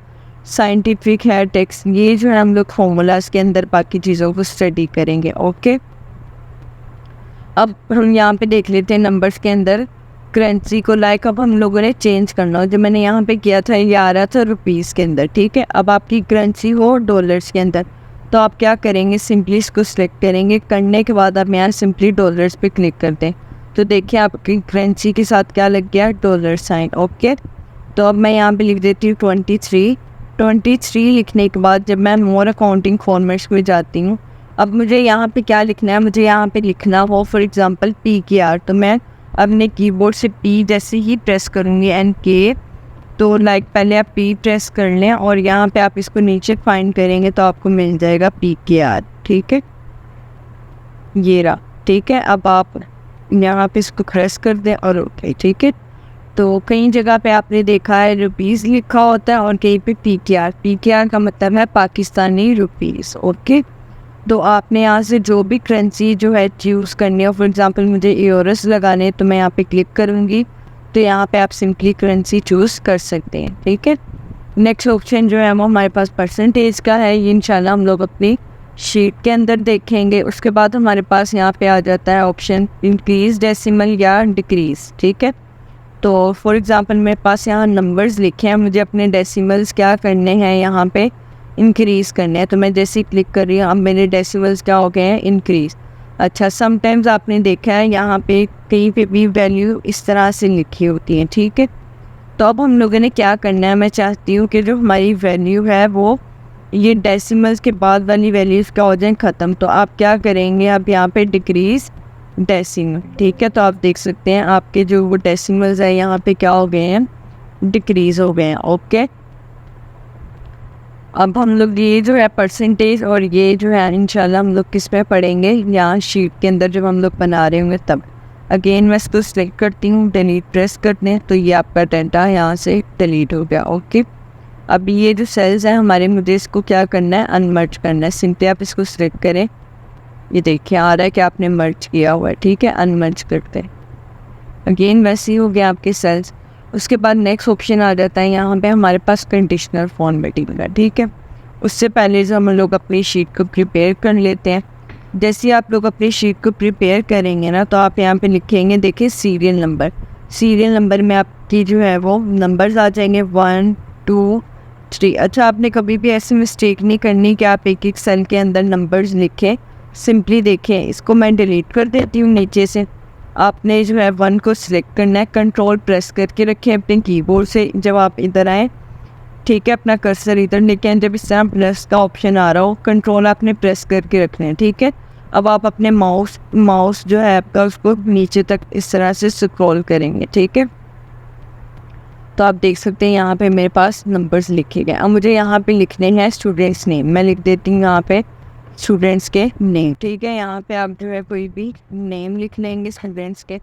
साइंटिफिक है टेक्स्ट, ये जो है हम लोग फॉर्मूलाज के अंदर बाकी चीज़ों को स्टडी करेंगे, ओके। अब हम यहाँ पे देख लेते हैं नंबर्स के अंदर करेंसी को, लाइक अब हम लोगों ने चेंज करना हो। जो मैंने यहाँ पे किया था ये आ रहा था रुपीज़ के अंदर, ठीक है। अब आपकी करेंसी हो डॉलर्स के अंदर, तो आप क्या करेंगे, सिंपली इसको सिलेक्ट करेंगे, करने के बाद आप यहाँ सिंपली डॉलर्स पे क्लिक करते हैं तो देखिए आपकी करेंसी के साथ क्या लग गया, डॉलर साइन, ओके। तो अब मैं यहाँ पे लिख देती हूँ 23 लिखने के बाद जब मैं मोर अकाउंटिंग फॉर्मेट्स में जाती हूँ, अब मुझे यहाँ पे क्या लिखना है, मुझे यहाँ पे लिखना हो फॉर एग्जांपल PKR, तो मैं अपने कीबोर्ड से P जैसे ही प्रेस करूँगी NK, तो लाइक पहले आप P प्रेस कर लें और यहाँ पे आप इसको नीचे फाइंड करेंगे तो आपको मिल जाएगा PKR, ठीक है, ये रहा, ठीक है। अब आप यहाँ पे इसको प्रेस कर दें और ओके, ठीक है। तो कई जगह पे आपने देखा है रुपीज़ लिखा होता है और कहीं पे PKR का मतलब है पाकिस्तानी रुपीज़, ओके। तो आपने यहाँ से जो भी करेंसी जो है चूज़ करनी है, फॉर एग्जांपल मुझे यूरोस लगाने तो मैं यहाँ पे क्लिक करूँगी तो यहाँ पे आप सिंपली करेंसी चूज़ कर सकते हैं, ठीक है। नेक्स्ट ऑप्शन जो है वो हमारे पास परसेंटेज का है, ये इंशाल्लाह हम लोग अपनी शीट के अंदर देखेंगे। उसके बाद हमारे पास यहाँ पे आ जाता है ऑप्शन इंक्रीज़ डेसिमल या डिक्रीज़, ठीक है। तो फॉर एग्जांपल मेरे पास यहाँ नंबर्स लिखे हैं, मुझे अपने डेसिमल्स क्या करने हैं, यहाँ पे इंक्रीज़ करने हैं। तो मैं जैसे ही क्लिक कर रही हूँ अब मेरे डेसिमल्स क्या हो गए हैं, इंक्रीज़। अच्छा, समटाइम्स आपने देखा है यहाँ पे कहीं पे भी वैल्यू इस तरह से लिखी होती है, ठीक है। तो अब हम लोगों ने क्या करना है, मैं चाहती हूँ कि जो हमारी वैल्यू है वो ये डेसिमल्स के बाद वाली वैल्यूज़ क्या हो जाए ख़त्म। तो आप क्या करेंगे, आप यहाँ पे डिक्रीज़ डेसिमल, ठीक है। तो आप देख सकते हैं आपके जो वो डेसिमल्स है यहाँ पे क्या हो गए हैं, डिक्रीज़ हो गए हैं, ओके। अब हम लोग ये जो है परसेंटेज और ये जो है इंशाल्लाह हम लोग किस में पढ़ेंगे, यहाँ शीट के अंदर जब हम लोग बना रहे होंगे तब। अगेन मैं इसको सिलेक्ट करती हूँ, डिलीट प्रेस करते हैं तो ये आपका डाटा यहाँ से डिलीट हो गया, ओके। अब ये जो सेल्स हैं हमारे, मुझे इसको क्या करना है, अनमर्ज करना है। सिंपली आप इसको सिलेक्ट करें, ये देखिए आ रहा है कि आपने मर्ज किया हुआ है, ठीक है। अनमर्ज करते हैं, अगेन वैसे ही हो गया आपके सेल्स। उसके बाद नेक्स्ट ऑप्शन आ जाता है यहाँ पे हमारे पास कंडीशनल फॉर्मेटिंग का, ठीक है। उससे पहले जो हम लोग अपनी शीट को प्रिपेयर कर लेते हैं। जैसे ही आप लोग अपनी शीट को प्रिपेयर करेंगे ना, तो आप यहाँ पे लिखेंगे, देखिए सीरियल नंबर। सीरियल नंबर में आपकी जो है वो नंबर्स आ जाएंगे 1 2 3। अच्छा, आपने कभी भी ऐसी मिस्टेक नहीं करनी कि आप एक एक सेल के अंदर नंबर्स लिखें। सिंपली देखें, इसको मैं डिलीट कर देती हूँ नीचे से। आपने जो है 1 को सिलेक्ट करना है, कंट्रोल प्रेस करके रखें अपने कीबोर्ड से। जब आप इधर आएँ, ठीक है, अपना कर्सर इधर लेके आए, जब इस तरह प्लस का ऑप्शन आ रहा हो, कंट्रोल आपने प्रेस करके रखना है, ठीक है। अब आप अपने माउस जो है आपका उसको नीचे तक इस तरह से स्क्रॉल करेंगे, ठीक है। तो आप देख सकते हैं यहाँ पे मेरे पास नंबर्स लिखे गए। अब मुझे यहाँ पे लिखने हैं स्टूडेंट्स नेम, मैं लिख देती हूँ यहाँ पे स्टूडेंट्स के नेम, ठीक है। यहाँ पे आप जो है कोई भी नेम लिख लेंगे स्टूडेंट्स के।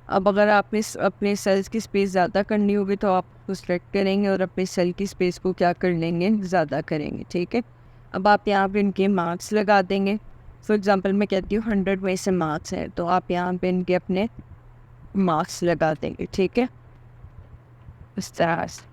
अब अगर आपने अपने सेल्स की स्पेस ज़्यादा करनी होगी तो आप उसको सेलेक्ट करेंगे और अपने सेल की स्पेस को क्या कर लेंगे, ज़्यादा करेंगे, ठीक है। अब आप यहाँ पे इनके मार्क्स लगा देंगे। फॉर एग्ज़ाम्पल मैं कहती हूँ 100 में से मार्क्स हैं, तो आप यहाँ पे इनके अपने मार्क्स लगा देंगे, ठीक है, इस तरह से।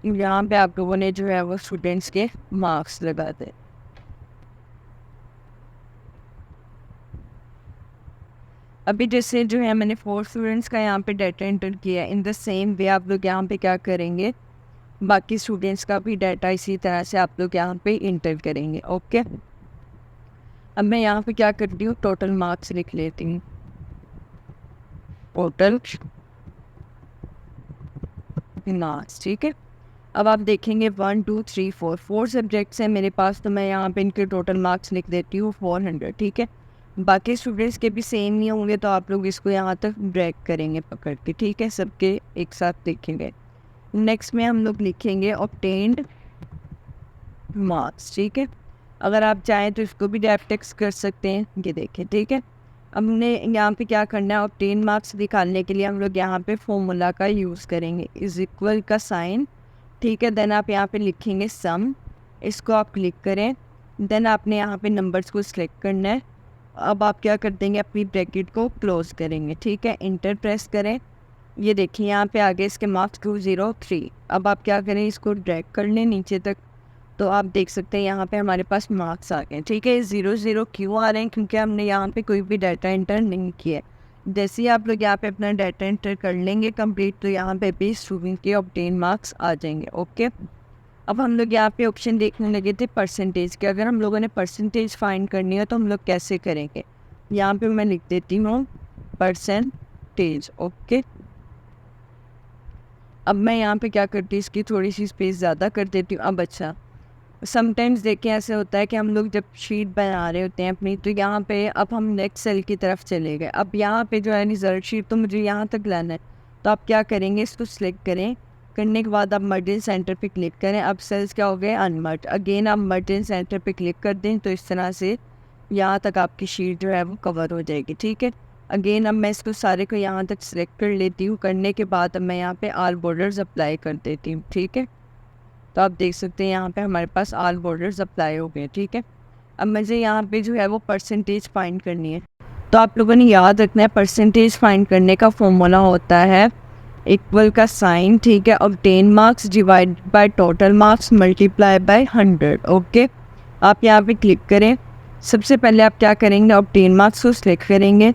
यहाँ पे आप लोगों ने जो है वो स्टूडेंट्स के मार्क्स लगा दे। अभी जैसे जो है मैंने 4 स्टूडेंट्स का यहाँ पे डाटा एंटर किया, इन द सेम वे आप लोग यहाँ पे क्या करेंगे, बाकी स्टूडेंट्स का भी डाटा इसी तरह से आप लोग यहाँ पे इंटर करेंगे, ओके। अब मैं यहाँ पे क्या करती हूँ, टोटल मार्क्स लिख लेती हूँ, टोटल मार्क्स, ठीक है। अब आप देखेंगे 1 2 3 4 सब्जेक्ट्स हैं मेरे पास, तो मैं यहाँ पे इनके टोटल मार्क्स लिख देती हूँ 400, ठीक है। बाकी स्टूडेंट्स के भी सेम नहीं होंगे, तो आप लोग इसको यहाँ तक ड्रैग करेंगे पकड़ के, ठीक है, सबके एक साथ लिखेंगे। नेक्स्ट में हम लोग लिखेंगे ऑब्टेन्ड मार्क्स, ठीक है। अगर आप चाहें तो इसको भी डेफ टेक्स्ट कर सकते हैं, ये देखें, ठीक है। अब हमने यहाँ पे क्या करना है, ऑब्टेन मार्क्स निकालने के लिए हम लोग यहाँ पे फॉर्मूला का यूज़ करेंगे, इज इक्वल का साइन, ठीक है। देन आप यहाँ पे लिखेंगे सम, इसको आप क्लिक करें। देन आपने यहाँ पे नंबर्स को सिलेक्ट करना है। अब आप क्या कर देंगे, अपनी ब्रैकेट को क्लोज करेंगे, ठीक है, इंटर प्रेस करें। ये देखिए यहाँ पे आगे इसके मार्क्स 203। अब आप क्या करें, इसको ड्रैग कर लें नीचे तक, तो आप देख सकते हैं यहाँ पे हमारे पास मार्क्स आ गए, ठीक है। 0 क्यों आ रहे हैं, क्योंकि हमने यहाँ पे कोई भी डाटा एंटर नहीं किया है। जैसे ही आप लोग यहाँ पे अपना डाटा एंटर कर लेंगे कंप्लीट, तो यहाँ पे भी स्टूडेंट के ऑब्टेन मार्क्स आ जाएंगे, ओके। अब हम लोग यहाँ पे ऑप्शन देखने लगे थे परसेंटेज के। अगर हम लोगों ने परसेंटेज फाइंड करनी है तो हम लोग कैसे करेंगे, यहाँ पे मैं लिख देती हूँ परसेंटेज, ओके। अब मैं यहाँ पे क्या करती हूँ, इसकी थोड़ी सी स्पेस ज़्यादा कर देती हूँ। अब अच्छा, समटाइम्स देखें ऐसे होता है कि हम लोग जब शीट बना रहे होते हैं अपनी, तो यहाँ पे अब हम नेक्स्ट सेल की तरफ चले गए। अब यहाँ पे जो है रिजल्ट शीट तो मुझे यहाँ तक लाना है, तो आप क्या करेंगे, इसको सिलेक्ट करें। करने के बाद आप मर्ज इन सेंटर पे क्लिक करें। अब सेल्स क्या हो गए, अनमर्ज। अगेन आप मर्ज इन सेंटर पे क्लिक कर दें, तो इस तरह से यहाँ तक आपकी शीट जो है वो कवर हो जाएगी, ठीक है। अगेन अब मैं इसको सारे को यहाँ तक सिलेक्ट कर लेती हूँ। करने के बाद अब मैं यहाँ पे आल बॉर्डर्स अप्लाई कर देती हूँ, ठीक है। तो आप देख सकते हैं यहाँ पे हमारे पास आल बॉर्डर्स अप्लाई हो गए, ठीक है। अब मुझे यहाँ पे जो है वो परसेंटेज फाइंड करनी है। तो आप लोगों ने याद रखना है, परसेंटेज फाइंड करने का फॉर्मूला होता है इक्वल का साइन, ठीक है, obtain marks divide by total marks multiply by 100, okay. आप यहाँ पे क्लिक करें। सबसे पहले आप क्या करेंगे, ऑब्टेन मार्क्स को सिलेक्ट करेंगे,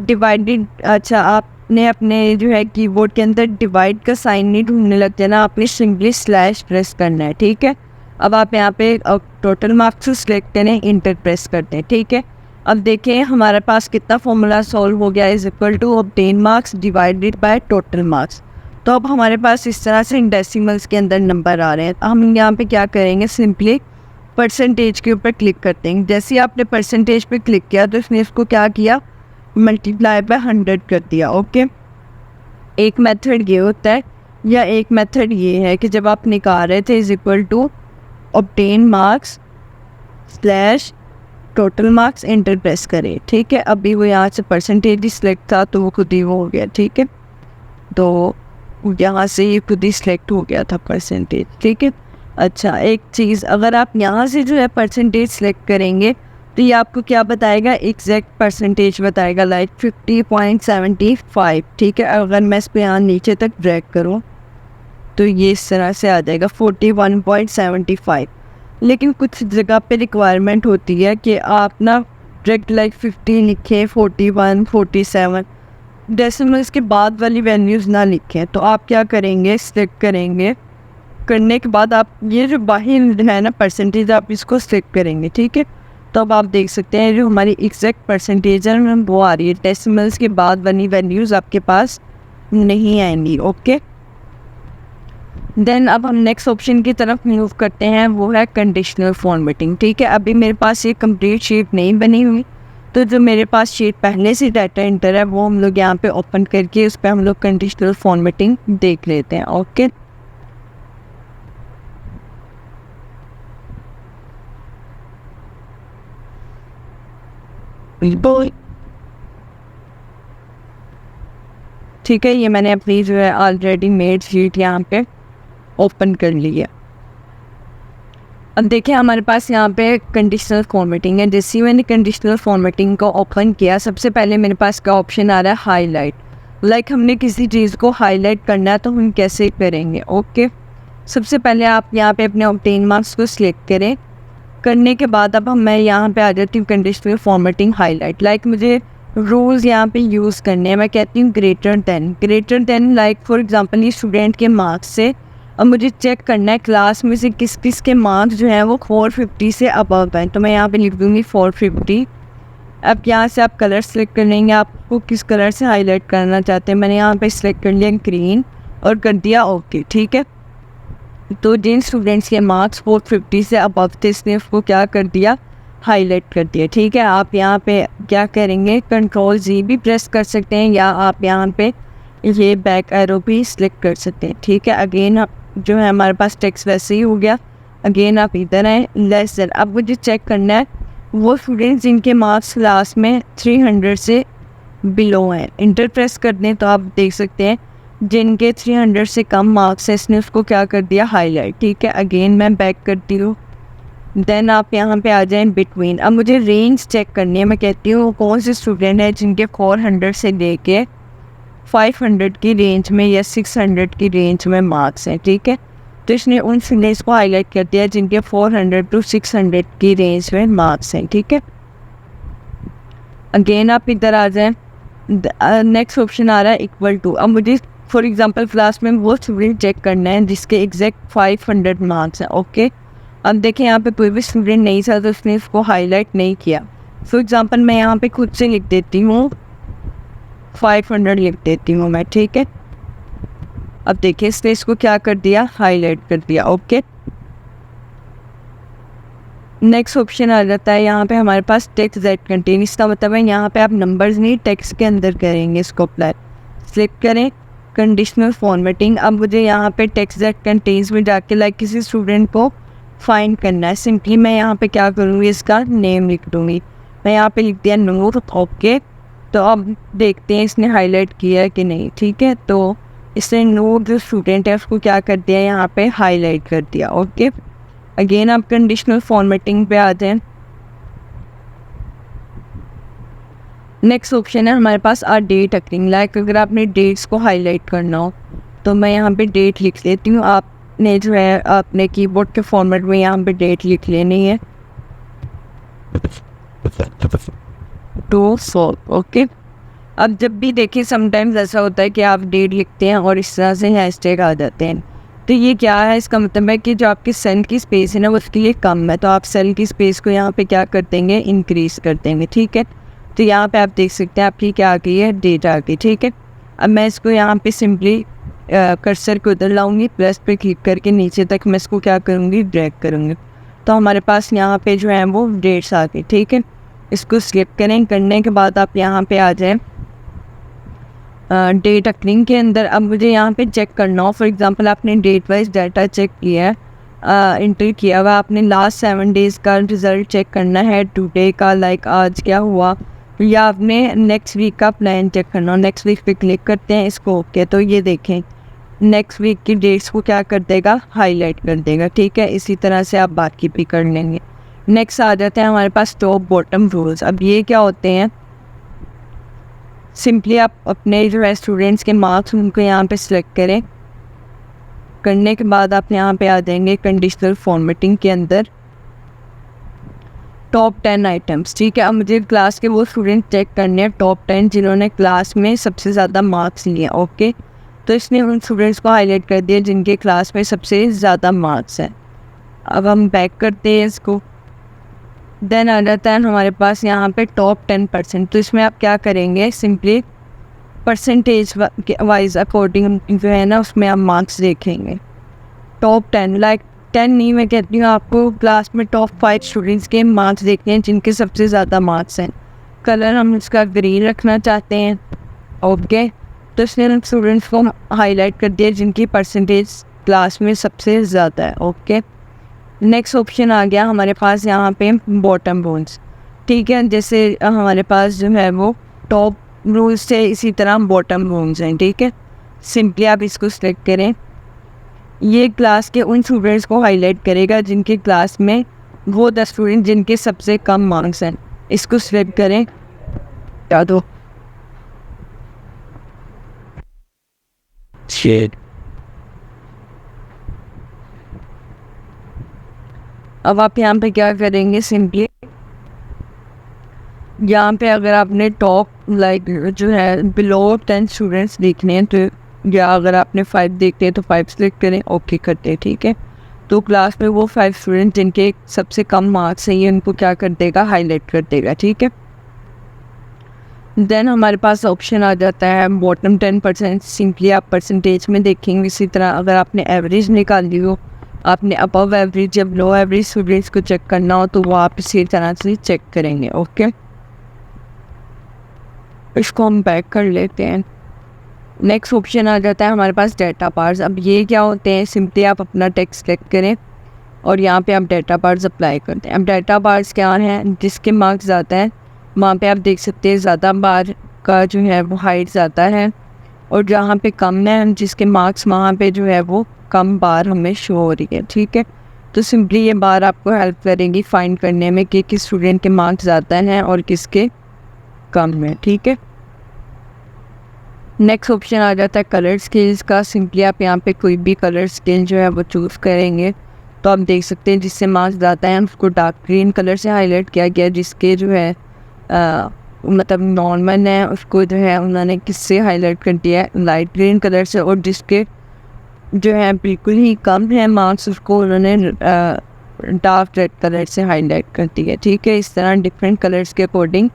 डिवाइडेड, अच्छा आपने अपने जो है कीबोर्ड के अंदर डिवाइड का साइन नहीं ढूंढने लग जाना, आपने सिंपली स्लैश प्रेस करना है, ठीक है। अब आप यहाँ पे टोटल मार्क्स को सिलेक्ट करें, इंटर प्रेस करते हैं, ठीक है। अब देखें हमारे पास कितना फॉर्मूला सॉल्व हो गया, is equal to obtain marks divided by total marks. तो अब हमारे पास इस तरह से डेसिमल्स के अंदर नंबर आ रहे हैं। हम यहाँ पे क्या करेंगे, सिंपली परसेंटेज के ऊपर क्लिक करते हैं। जैसे ही आपने परसेंटेज पे क्लिक किया तो इसने इसको क्या किया, मल्टीप्लाई बाय 100 कर दिया, ओके। एक मेथड ये होता है, या एक मेथड ये है कि जब आप निकाल रहे थे is equal to obtain marks slash total marks, enter press करें, ठीक है। अभी वो यहाँ से परसेंटेज ही सिलेक्ट था तो वो खुद ही वो हो गया, ठीक है। तो यहाँ से ये खुद ही सिलेक्ट हो गया था परसेंटेज, ठीक है। अच्छा एक चीज़, अगर आप यहाँ से जो है परसेंटेज सिलेक्ट करेंगे तो ये आपको क्या बताएगा, एग्जैक्ट परसेंटेज बताएगा, लाइक 50.75, ठीक है। अगर मैं इस पर यहाँ नीचे तक ड्रैग करूँ तो ये इस तरह से आ जाएगा 41.75। लेकिन कुछ जगह पे रिक्वायरमेंट होती है कि आप ना डायरेक्ट लाइक 50 लिखें, 41, 47, डेसिमल्स के बाद वाली वैल्यूज़ ना लिखें। तो आप क्या करेंगे, सिलेक्ट करेंगे, करने के बाद आप ये जो बाहर है ना परसेंटेज, आप इसको सिलेक्ट करेंगे, ठीक है। तो अब आप देख सकते हैं जो हमारी एग्जैक्ट परसेंटेज है वो आ रही है, डेसिमल्स के बाद वाली वैल्यूज़ आपके पास नहीं आएंगी, ओके। देन अब हम नेक्स्ट ऑप्शन की तरफ मूव करते हैं, वो है कंडीशनल फॉर्मेटिंग, ठीक है। अभी मेरे पास ये कंप्लीट शीट नहीं बनी हुई, तो जो मेरे पास शीट पहले से डाटा एंटर है वो हम लोग यहाँ पे ओपन करके उस पर हम लोग कंडीशनल फॉर्मेटिंग देख लेते हैं, ओके। ठीक है, ये मैंने अपनी जो है ऑलरेडी मेड शीट यहाँ पे ओपन कर ली है। अब देखिए हमारे पास यहाँ पे कंडीशनल फॉर्मेटिंग है। जैसे ही मैंने कंडीशनल फॉर्मेटिंग को ओपन किया, सबसे पहले मेरे पास का ऑप्शन आ रहा है हाईलाइट। लाइक हमने किसी चीज़ को हाईलाइट करना है तो हम कैसे करेंगे, ओके। सबसे पहले आप यहाँ पे अपने ऑब्टेन मार्क्स को सिलेक्ट करें, करने के बाद अब मैं यहाँ पे आ जाती हूँ कंडीशनल फॉर्मेटिंग हाईलाइट। लाइक मुझे रूल्स यहाँ पे यूज़ करने हैं, मैं कहती हूँ greater than like for example ये स्टूडेंट के मार्क्स से। अब मुझे चेक करना है क्लास में से किस किस के मार्क्स जो हैं वो 450 से अबव हैं, तो मैं यहाँ पे लिख दूँगी 450। अब यहाँ से आप कलर सेलेक्ट कर लेंगे, आपको किस कलर से हाईलाइट करना चाहते हैं। मैंने यहाँ पे सिलेक्ट कर लिया ग्रीन और कर दिया ओके, ठीक है। तो जिन स्टूडेंट्स के मार्क्स 450 से अबव थे इसने उसको क्या कर दिया, हाईलाइट कर दिया, ठीक है। आप यहाँ पे क्या करेंगे, Ctrl+Z भी प्रेस कर सकते हैं, या आप यहाँ पे ये बैक एरो भी सिलेक्ट कर सकते हैं, ठीक है। अगेन आप जो है हमारे पास टेक्स्ट वैसे ही हो गया। अगेन आप इधर आए, लेस देन। अब मुझे चेक करना है वो स्टूडेंट्स जिनके मार्क्स क्लास में 300 से बिलो हैं, इंटर प्रेस कर दें तो आप देख सकते हैं जिनके 300 से कम मार्क्स है इसने उसको क्या कर दिया, हाईलाइट, ठीक है। अगेन मैं बैक करती हूँ, देन आप यहाँ पे आ जाएं बिटवीन। अब मुझे रेंज चेक करनी है, मैं कहती हूँ कौन से स्टूडेंट है जिनके 400 से लेके 500 की रेंज में या 600 की रेंज में मार्क्स हैं, ठीक है। तो इसने उन स्टूडेंट्स को हाईलाइट कर दिया जिनके 400 टू 600 की रेंज में मार्क्स हैं, ठीक है। अगेन आप इधर आ जाएं, नेक्स्ट ऑप्शन आ रहा है इक्वल टू। अब मुझे फॉर एग्जांपल क्लास में वो स्टूडेंट चेक करना है जिसके एग्जैक्ट 500 मार्क्स हैं, ओके। अब देखें यहाँ पे कोई भी स्टूडेंट नहीं था तो उसने इसको हाईलाइट नहीं किया। फॉर एग्जांपल मैं यहाँ पे खुद से लिख देती हूँ 500 लिख देती हूँ मैं, ठीक है। अब देखिए इसने इसको क्या कर दिया, हाईलाइट कर दिया, ओके। नेक्स्ट ऑप्शन आ जाता है यहाँ पे हमारे पास टेक्स्ट दैट कंटेन। इसका मतलब है यहाँ पे आप नंबर्स नहीं टेक्स्ट के अंदर करेंगे इसको अप्लाई। सिलेक्ट करें कंडीशनल फॉर्मेटिंग। अब मुझे यहाँ पे टेक्स्ट दैट कंटेन्स में जाके लाइक किसी स्टूडेंट को फाइंड करना है। सिंपली मैं यहाँ पे क्या करूँगी, इसका नेम लिख दूँगी। मैं यहाँ पे लिख दिया नूर, ओके। तो अब देखते हैं इसने हाईलाइट किया है कि नहीं, ठीक है। तो इसने नूर जो स्टूडेंट है उसको क्या कर दिया, यहाँ पे हाईलाइट कर दिया, ओके। अगेन आप कंडीशनल फॉर्मेटिंग पे आ जाएं। नेक्स्ट ऑप्शन है हमारे पास आ डेट अकरिंग। लाइक अगर आपने डेट्स को हाईलाइट करना हो तो मैं यहाँ पे डेट लिख लेती हूँ। आपने जो है अपने कीबोर्ड के फॉर्मेट में यहाँ पे डेट लिख लेनी है। To four. ओके, अब जब भी देखिए समटाइम्स ऐसा होता है कि आप डेट लिखते हैं और इस तरह से हैशटैग आ जाते हैं, तो ये क्या है, इसका मतलब है कि जो आपकी सेल की स्पेस है ना वो उसके लिए कम है, तो आप सेल की स्पेस को यहाँ पे क्या कर देंगे, इंक्रीज़ कर देंगे। ठीक है, तो यहाँ पे आप देख सकते हैं आपकी क्या आ गई है, डेट आ गई। ठीक है, अब मैं इसको यहाँ पे सिंपली कर्सर को उधर लाऊंगी, प्लस पे क्लिक करके नीचे तक मैं इसको क्या करूँगी, ड्रैग करूँगी, तो हमारे पास यहाँ पे जो है वो डेट्स आ गई। ठीक है, इसको स्किप करें, करने के बाद आप यहाँ पे आ जाएँ डेट अकरिंग के अंदर। अब मुझे यहाँ पे चेक करना हो, फॉर एग्जांपल आपने डेट वाइज डाटा चेक किया है, इंटर किया हुआ, आपने लास्ट 7 डेज़ का रिज़ल्ट चेक करना है, टुडे का, लाइक आज क्या हुआ, या आपने नेक्स्ट वीक का प्लान चेक करना हो। नेक्स्ट वीक पे क्लिक करते हैं इसको, ओके, तो ये देखें नेक्स्ट वीक की डेट्स को क्या कर देगा, हाईलाइट कर देगा। ठीक है, इसी तरह से आप बाकी भी कर लेंगे। नेक्स्ट आ जाते हैं हमारे पास टॉप बॉटम रूल्स। अब ये क्या होते हैं, सिंपली आप अपने जो है स्टूडेंट्स के मार्क्स उनको यहाँ पे सिलेक्ट करें, करने के बाद आप यहाँ पे आ जाएंगे कंडीशनल फॉर्मेटिंग के अंदर, टॉप 10 आइटम्स। ठीक है, अब मुझे क्लास के वो स्टूडेंट चेक करने हैं टॉप 10 जिन्होंने क्लास में सबसे ज़्यादा मार्क्स लिए। ओके, तो इसने उन स्टूडेंट्स को हाईलाइट कर दिया जिनके क्लास में सबसे ज़्यादा मार्क्स हैं। अब हम बैक करते हैं इसको, देन आ जाता है हमारे पास यहाँ पे टॉप 10%। तो इसमें आप क्या करेंगे, सिंपली परसेंटेज वाइज अकॉर्डिंग जो है ना उसमें आप मार्क्स देखेंगे। टॉप 10 लाइक 10 नहीं, मैं कहती हूँ आपको क्लास में टॉप 5 स्टूडेंट्स के मार्क्स देखने हैं जिनके सबसे ज़्यादा मार्क्स हैं। कलर हम इसका ग्रीन रखना चाहते हैं। ओके, तो इसने उन स्टूडेंट्स को हाईलाइट कर दिया जिनकी परसेंटेज क्लास में सबसे ज़्यादा है। ओके, नेक्स्ट ऑप्शन आ गया हमारे पास यहाँ पे बॉटम बोन्स। ठीक है, जैसे हमारे पास जो है वो टॉप रूल्स से इसी तरह बॉटम बोन्स हैं। ठीक है, सिंपली आप इसको सेलेक्ट करें, ये क्लास के उन स्टूडेंट्स को हाईलाइट करेगा जिनके क्लास में वो 10 स्टूडेंट जिनके सबसे कम मार्क्स हैं। इसको सेलेक्ट करें, क्या दो शेड। अब आप यहाँ पे क्या करेंगे, सिंपली यहाँ पे अगर आपने टॉप लाइक जो है बिलो 10 स्टूडेंट्स देखने हैं, तो या अगर आपने 5 देखते हैं तो 5 सेलेक्ट करें, ओके करते हैं। ठीक है, तो क्लास में वो 5 स्टूडेंट जिनके सबसे कम मार्क्स हैं ये उनको क्या कर देगा, हाईलाइट कर देगा। ठीक है, देन हमारे पास ऑप्शन आ जाता है बॉटम 10%। सिंपली आप परसेंटेज में देखेंगे। इसी तरह अगर आपने एवरेज निकाली हो, आपने अबव एवरेज या लो एवरेज स्टूडेंट्स को चेक करना हो, तो वो आप इसी तरह से चेक करेंगे। ओके, इसको हम बैक कर लेते हैं। नेक्स्ट ऑप्शन आ जाता है हमारे पास डाटा बार्स। अब ये क्या होते हैं, सिंपली आप अपना टेक्स्ट सेलेक्ट करें और यहाँ पे आप डाटा बार्स अप्लाई करते हैं। अब डाटा बार्स क्या हैं, जिसके मार्क्स ज़्यादा हैं वहाँ पे आप देख सकते हैं ज़्यादा बार का जो है वो हाइट ज़्यादा है, और जहाँ पे कम है जिसके मार्क्स वहाँ पे जो है वो कम बार हमें शो हो रही है। ठीक है, तो सिंपली ये बार आपको हेल्प करेंगी फाइंड करने में कि किस स्टूडेंट के मार्क्स ज़्यादा हैं और किसके कम है। ठीक है, नेक्स्ट ऑप्शन आ जाता है कलर स्केल्स का। सिंपली आप यहाँ पे कोई भी कलर स्केल जो है वो चूज़ करेंगे, तो आप देख सकते हैं जिससे मार्क्स ज़्यादा हैं उसको डार्क ग्रीन कलर से हाईलाइट किया गया, जिसके जो है मतलब नॉर्मल है उसको जो है उन्होंने किससे हाईलाइट कर दिया है, लाइट ग्रीन कलर से, और जिसके जो है बिल्कुल ही कम है मार्क्स उसको उन्होंने डार्क रेड कलर से हाईलाइट कर दिया। ठीक है, इस तरह डिफरेंट कलर्स के अकॉर्डिंग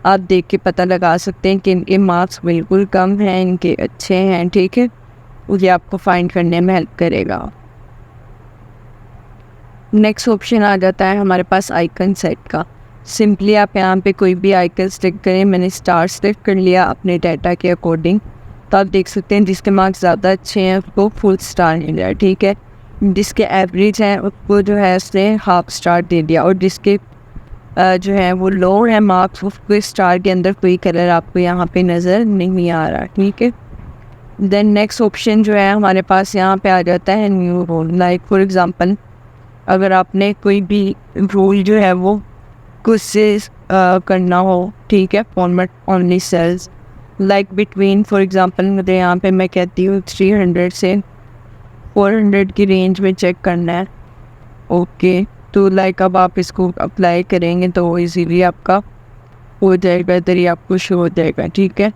आप देख के पता लगा सकते हैं कि इनके मार्क्स बिल्कुल कम हैं, इनके अच्छे हैं। ठीक है, मुझे आपको फाइंड करने में हेल्प करेगा। नेक्स्ट ऑप्शन आ जाता है हमारे पास आइकन सेट का। सिंपली आप यहाँ पे कोई भी आइकन सेलेक्ट करें। मैंने स्टार सेलेक्ट कर लिया अपने डाटा के अकॉर्डिंग, तो आप देख सकते हैं जिसके मार्क्स ज़्यादा अच्छे हैं उसको फुल स्टार मिल रहा है। ठीक है, जिसके एवरेज हैं उसको जो है उसने हाफ स्टार दे दिया, और जिसके जो है वो लो है मार्क्स उसको स्टार के अंदर कोई कलर आपको यहाँ पे नज़र नहीं आ रहा। ठीक है, देन नेक्स्ट ऑप्शन जो है हमारे पास यहाँ पे आ जाता है new rule. Like for example अगर आपने कोई भी रूल जो है वो कुछ से करना हो, ठीक है, format only cells like between, for example मुझे यहाँ पे मैं कहती हूँ 300 से 400 की रेंज में चेक करना है। ओके, तो लाइक अब आप इसको अप्लाई करेंगे तो इजीली आपका हो जाएगा, इधर ही आपको शो हो जाएगा, ठीक है।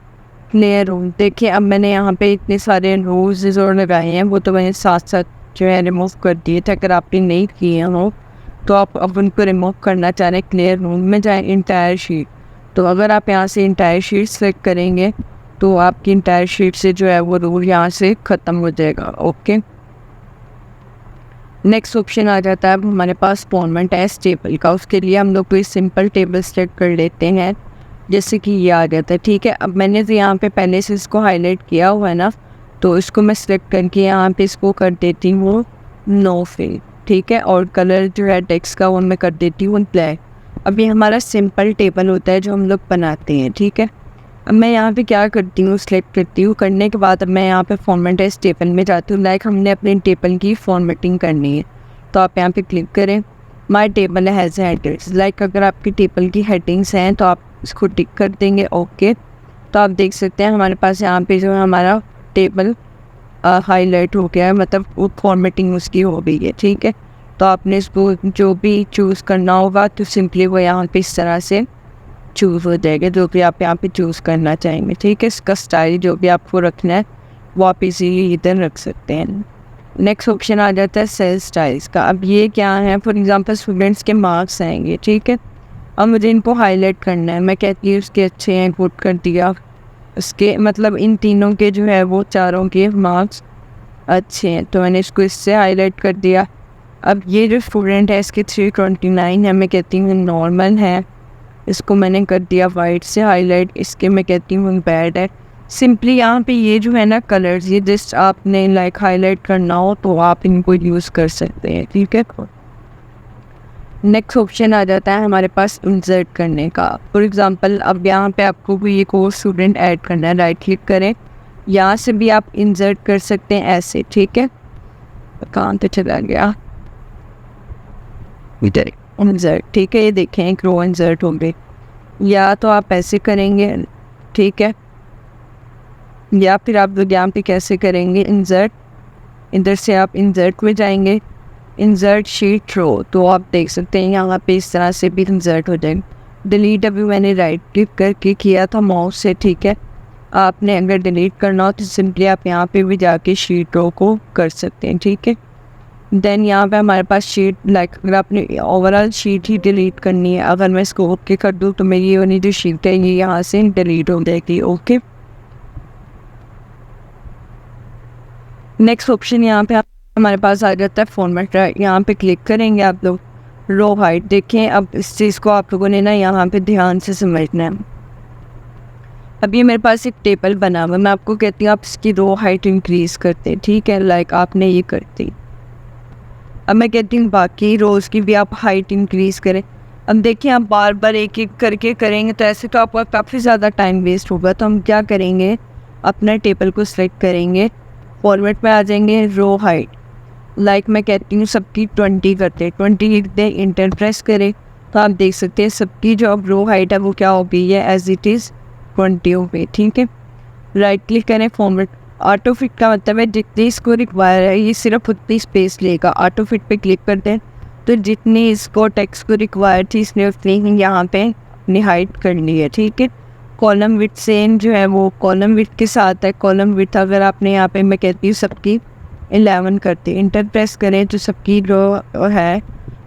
क्लियर रूल देखिए, अब मैंने यहाँ पे इतने सारे रूल्स जो लगाए हैं वो तो मैंने साथ साथ जो है रिमूव कर दिए थे। अगर आपने नहीं किए हो तो आप अब उनको रिमूव करना चाह रहे हैं, क्लियर रूल में जाएँ, इंटायर शीट। तो अगर आप यहाँ से इंटायर शीट सेलेक्ट करेंगे तो आपकी इंटायर शीट से जो है वो रूल यहाँ से ख़त्म हो जाएगा। ओके, नेक्स्ट ऑप्शन आ जाता है अब हमारे पास फॉर्मेट एज टेबल का। उसके लिए हम लोग कोई सिंपल टेबल सेलेक्ट कर लेते हैं, जैसे कि ये आ जाता है, ठीक है। अब मैंने तो यहाँ पे पहले से इसको हाईलाइट किया हुआ है ना, तो इसको मैं सिलेक्ट करके यहाँ पे इसको कर देती हूँ नो फिल, ठीक है। और कलर जो है टेक्स्ट का वो मैं कर देती हूँ ब्लैक। अब ये हमारा सिंपल टेबल होता है जो हम लोग बनाते हैं, ठीक है। अब मैं यहाँ पे क्या करती हूँ, सिलेक्ट करती हूँ, करने के बाद अब मैं यहाँ पे फॉर्मेट एज टेबल में जाती हूँ। लाइक हमने अपने टेबल की फॉर्मेटिंग करनी है, तो आप यहाँ पे क्लिक करें, my table has headers. Like अगर आपकी टेबल की हेडिंग्स हैं तो आप इसको टिक कर देंगे। ओके, तो आप देख सकते हैं हमारे पास यहाँ पे जो है हमारा टेबल हाईलाइट हो गया है, मतलब वो फॉर्मेटिंग उसकी हो गई है, ठीक है। तो आपने इसको जो भी चूज़ करना होगा तो सिंपली वो यहाँ पे इस तरह से चूज़ हो जाएगा, जो भी आप यहाँ पे चूज़ करना चाहेंगे, ठीक है। इसका स्टाइल जो भी आपको रखना है वो आप इजीली इधर रख सकते हैं। नेक्स्ट ऑप्शन आ जाता है सेल स्टाइल्स का। अब ये क्या है, फॉर एग्जांपल स्टूडेंट्स के मार्क्स आएंगे, ठीक है। अब मुझे इनको हाईलाइट करना है, मैं कहती हूँ उसके अच्छे हैं, गुड कर दिया, उसके मतलब इन तीनों के जो है वो चारों के मार्क्स अच्छे हैं, तो मैंने इसको इससे हाईलाइट कर दिया। अब ये जो स्टूडेंट है इसके 329 है, मैं कहती हूँ नॉर्मल है, इसको मैंने कर दिया वाइट से हाईलाइट, इसके मैं कहती हूँ बैड है। सिंपली यहाँ पे ये जो है ना कलर्स, ये जस्ट आपने लाइक हाईलाइट करना हो तो आप इनको यूज़ कर सकते हैं, ठीक है। नेक्स्ट ऑप्शन आ जाता है हमारे पास इंसर्ट करने का। फॉर एग्जांपल अब यहाँ पे आपको कोई एक और स्टूडेंट ऐड करना है, राइट क्लिक करें, यहाँ से भी आप इंसर्ट कर सकते हैं ऐसे, ठीक है। कहाँ तो चला गया, इधर इंसर्ट, ठीक है। ये देखें एक रो इंसर्ट हो गई, या तो आप ऐसे करेंगे, ठीक है, या फिर आप लोग यहाँ पे कैसे करेंगे इंसर्ट, इधर से आप इंसर्ट में जाएंगे, इंसर्ट शीट रो, तो आप देख सकते हैं यहाँ पे इस तरह से भी इंसर्ट हो जाएगा। डिलीट अभी मैंने राइट क्लिक करके किया था माउस से, ठीक है। आपने अगर डिलीट करना हो तो सिंपली आप यहाँ पे भी जाके शीट रो को कर सकते हैं, ठीक है। देन यहाँ पे हमारे पास शीट, लाइक अगर आपने ओवरऑल शीट ही डिलीट करनी है, अगर मैं इसको ओके कर दूँ तो मेरी ये वाली जो शीट है ये यहाँ से डिलीट हो जाएगी। ओके, नेक्स्ट ऑप्शन यहाँ पे हमारे पास आ जाता है फॉर्मेट, यहाँ पे क्लिक करेंगे आप लोग, रो हाइट। देखें अब इस चीज़ को आप लोगों ने ना यहाँ पे ध्यान से समझना है। अब ये मेरे पास एक टेबल बना हुआ है, मैं आपको कहती हूँ आप इसकी रो हाइट इंक्रीज़ करते, ठीक है, लाइक आपने ये करती। अब मैं कहती हूँ बाकी रोज़ की भी आप हाइट इंक्रीज़ करें। अब देखिए आप बार बार एक एक करके करेंगे तो ऐसे तो आपका काफ़ी ज़्यादा टाइम वेस्ट होगा। तो हम क्या करेंगे, अपना टेबल को सिलेक्ट करेंगे, फॉर्मेट में आ जाएंगे, रो हाइट, लाइक मैं कहती हूँ सबकी 20 करते, 20 लिख दें, इंटर प्रेस करें, तो आप देख सकते हैं सबकी जो अब रो हाइट है वो क्या हो गई है, एज इट इज़ 20 हो गई, ठीक है। राइट क्लिक करें, फॉर्मेट, ऑटो फिट का मतलब है जितनी इसको रिक्वायर है ये सिर्फ उतनी स्पेस लेगा। ऑटो फिट पे क्लिक करते हैं तो जितनी इसको टेक्स्ट को रिक्वायर थी इसने उतनी यहाँ पे अपनी हाइट करनी है, ठीक है। कॉलम विड्थ सेम जो है वो कॉलम विड्थ के साथ है। कॉलम विड्थ अगर आपने यहाँ पे मैं कहती हूँ सबकी 11 करते, इंटर प्रेस करें तो सबकी जो है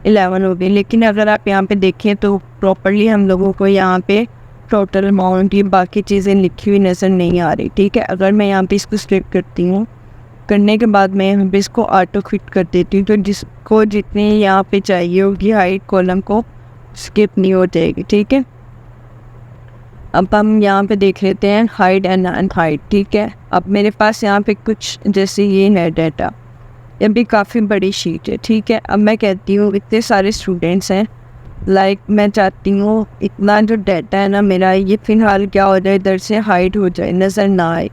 11 हो गई। लेकिन अगर आप यहाँ पे देखें तो प्रॉपरली हम लोगों को यहाँ पे टोटल अमाउंट ये बाकी चीज़ें लिखी हुई नज़र नहीं आ रही, ठीक है। अगर मैं यहाँ पे इसको सिलेक्ट करती हूँ, करने के बाद मैं यहाँ पे इसको ऑटो फिट कर देती हूँ, तो जिसको जितनी यहाँ पे चाहिए होगी हाइट कॉलम को स्किप नहीं हो जाएगी, ठीक है। अब हम यहाँ पे देख लेते हैं हाइट एंड हाइट, ठीक है। अब मेरे पास यहाँ पे कुछ जैसे ये है डाटा, ये भी काफ़ी बड़ी शीट है, ठीक है। अब मैं कहती हूँ इतने सारे स्टूडेंट्स हैं, लाइक मैं चाहती हूँ इतना जो डाटा है ना मेरा ये फ़िलहाल क्या हो जाए, इधर से हाइड हो जाए, नज़र ना आए।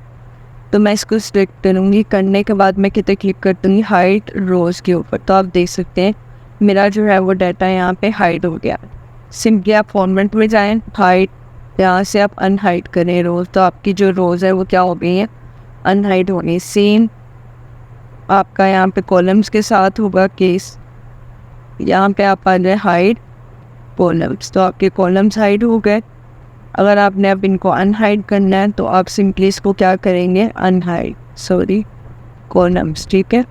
तो मैं इसको सिलेक्ट करूँगी, करने के बाद मैं कितने क्लिक कर दूँगी, हाइट रोज़ के ऊपर, तो आप देख सकते हैं मेरा जो है वो डाटा यहाँ पे हाइड हो गया। सिंपली आप फॉर्मेट में जाएँ, हाइट, यहाँ से आप अनहाइड करें रोज़, तो आपकी जो रोज़ है वो क्या हो गई है, अनहाइड हो गई। सेम आपका यहाँ पे कॉलम्स के साथ होगा केस, यहाँ पे आप आ जाए हाइड कॉलम्स, तो आपके कॉलम्स हाइड हो गए। अगर आपने अब इनको अनहाइड करना है तो आप सिंपली इसको क्या करेंगे, अनहाइड कॉलम्स, ठीक है।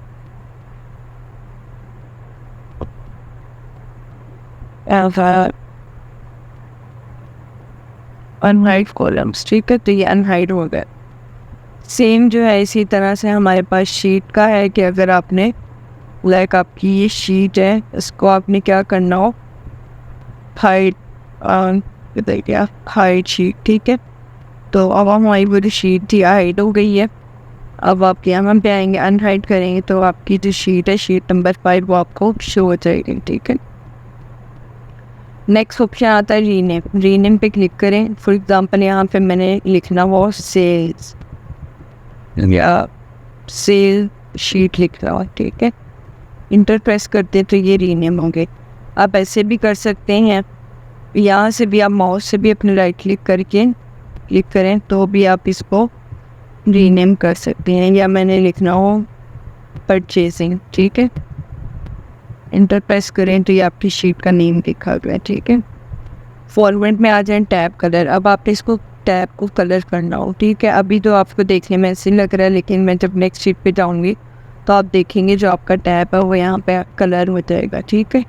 अनहाइड कॉलम्स, ठीक है, तो ये अनहाइड हो गया। सेम जो है इसी तरह से हमारे पास शीट का है कि अगर आपने लाइक आपकी ये शीट है, इसको आपने क्या करना हो, हाइड क्या हाइड शीट, ठीक है। तो अब हमारी पूरी शीट थी हाइड हो गई है। अब आप यहाँ पे आएंगे, अनहाइड करेंगे तो आपकी जो शीट है, शीट नंबर 5, वो आपको शो हो जाएगी, ठीक है। नेक्स्ट ऑप्शन आता है रीनेम पे क्लिक करें। फॉर एग्जांपल यहाँ पे मैंने लिखना वो सेल्स या सेल शीट लिख रहा हो, ठीक है। इंटर प्रेस करते तो ये रीनेम होंगे। आप ऐसे भी कर सकते हैं, यहाँ से भी आप माउस से भी अपने राइट क्लिक करके क्लिक करें तो भी आप इसको रीनेम कर सकते हैं। या मैंने लिखना हो परचेजिंग, ठीक है, इंटर प्रेस करें तो ये आपकी शीट का नेम लिखा हुआ है, ठीक है। फॉर्मेट में आ जाए टैब कलर। अब आपने इसको टैब को कलर करना हो, ठीक है। अभी तो आपको देखने में ऐसे लग रहा है, लेकिन मैं जब नेक्स्ट शीट पे जाऊंगी तो आप देखेंगे जो आपका टैब है वो यहाँ पे कलर हो जाएगा, ठीक है।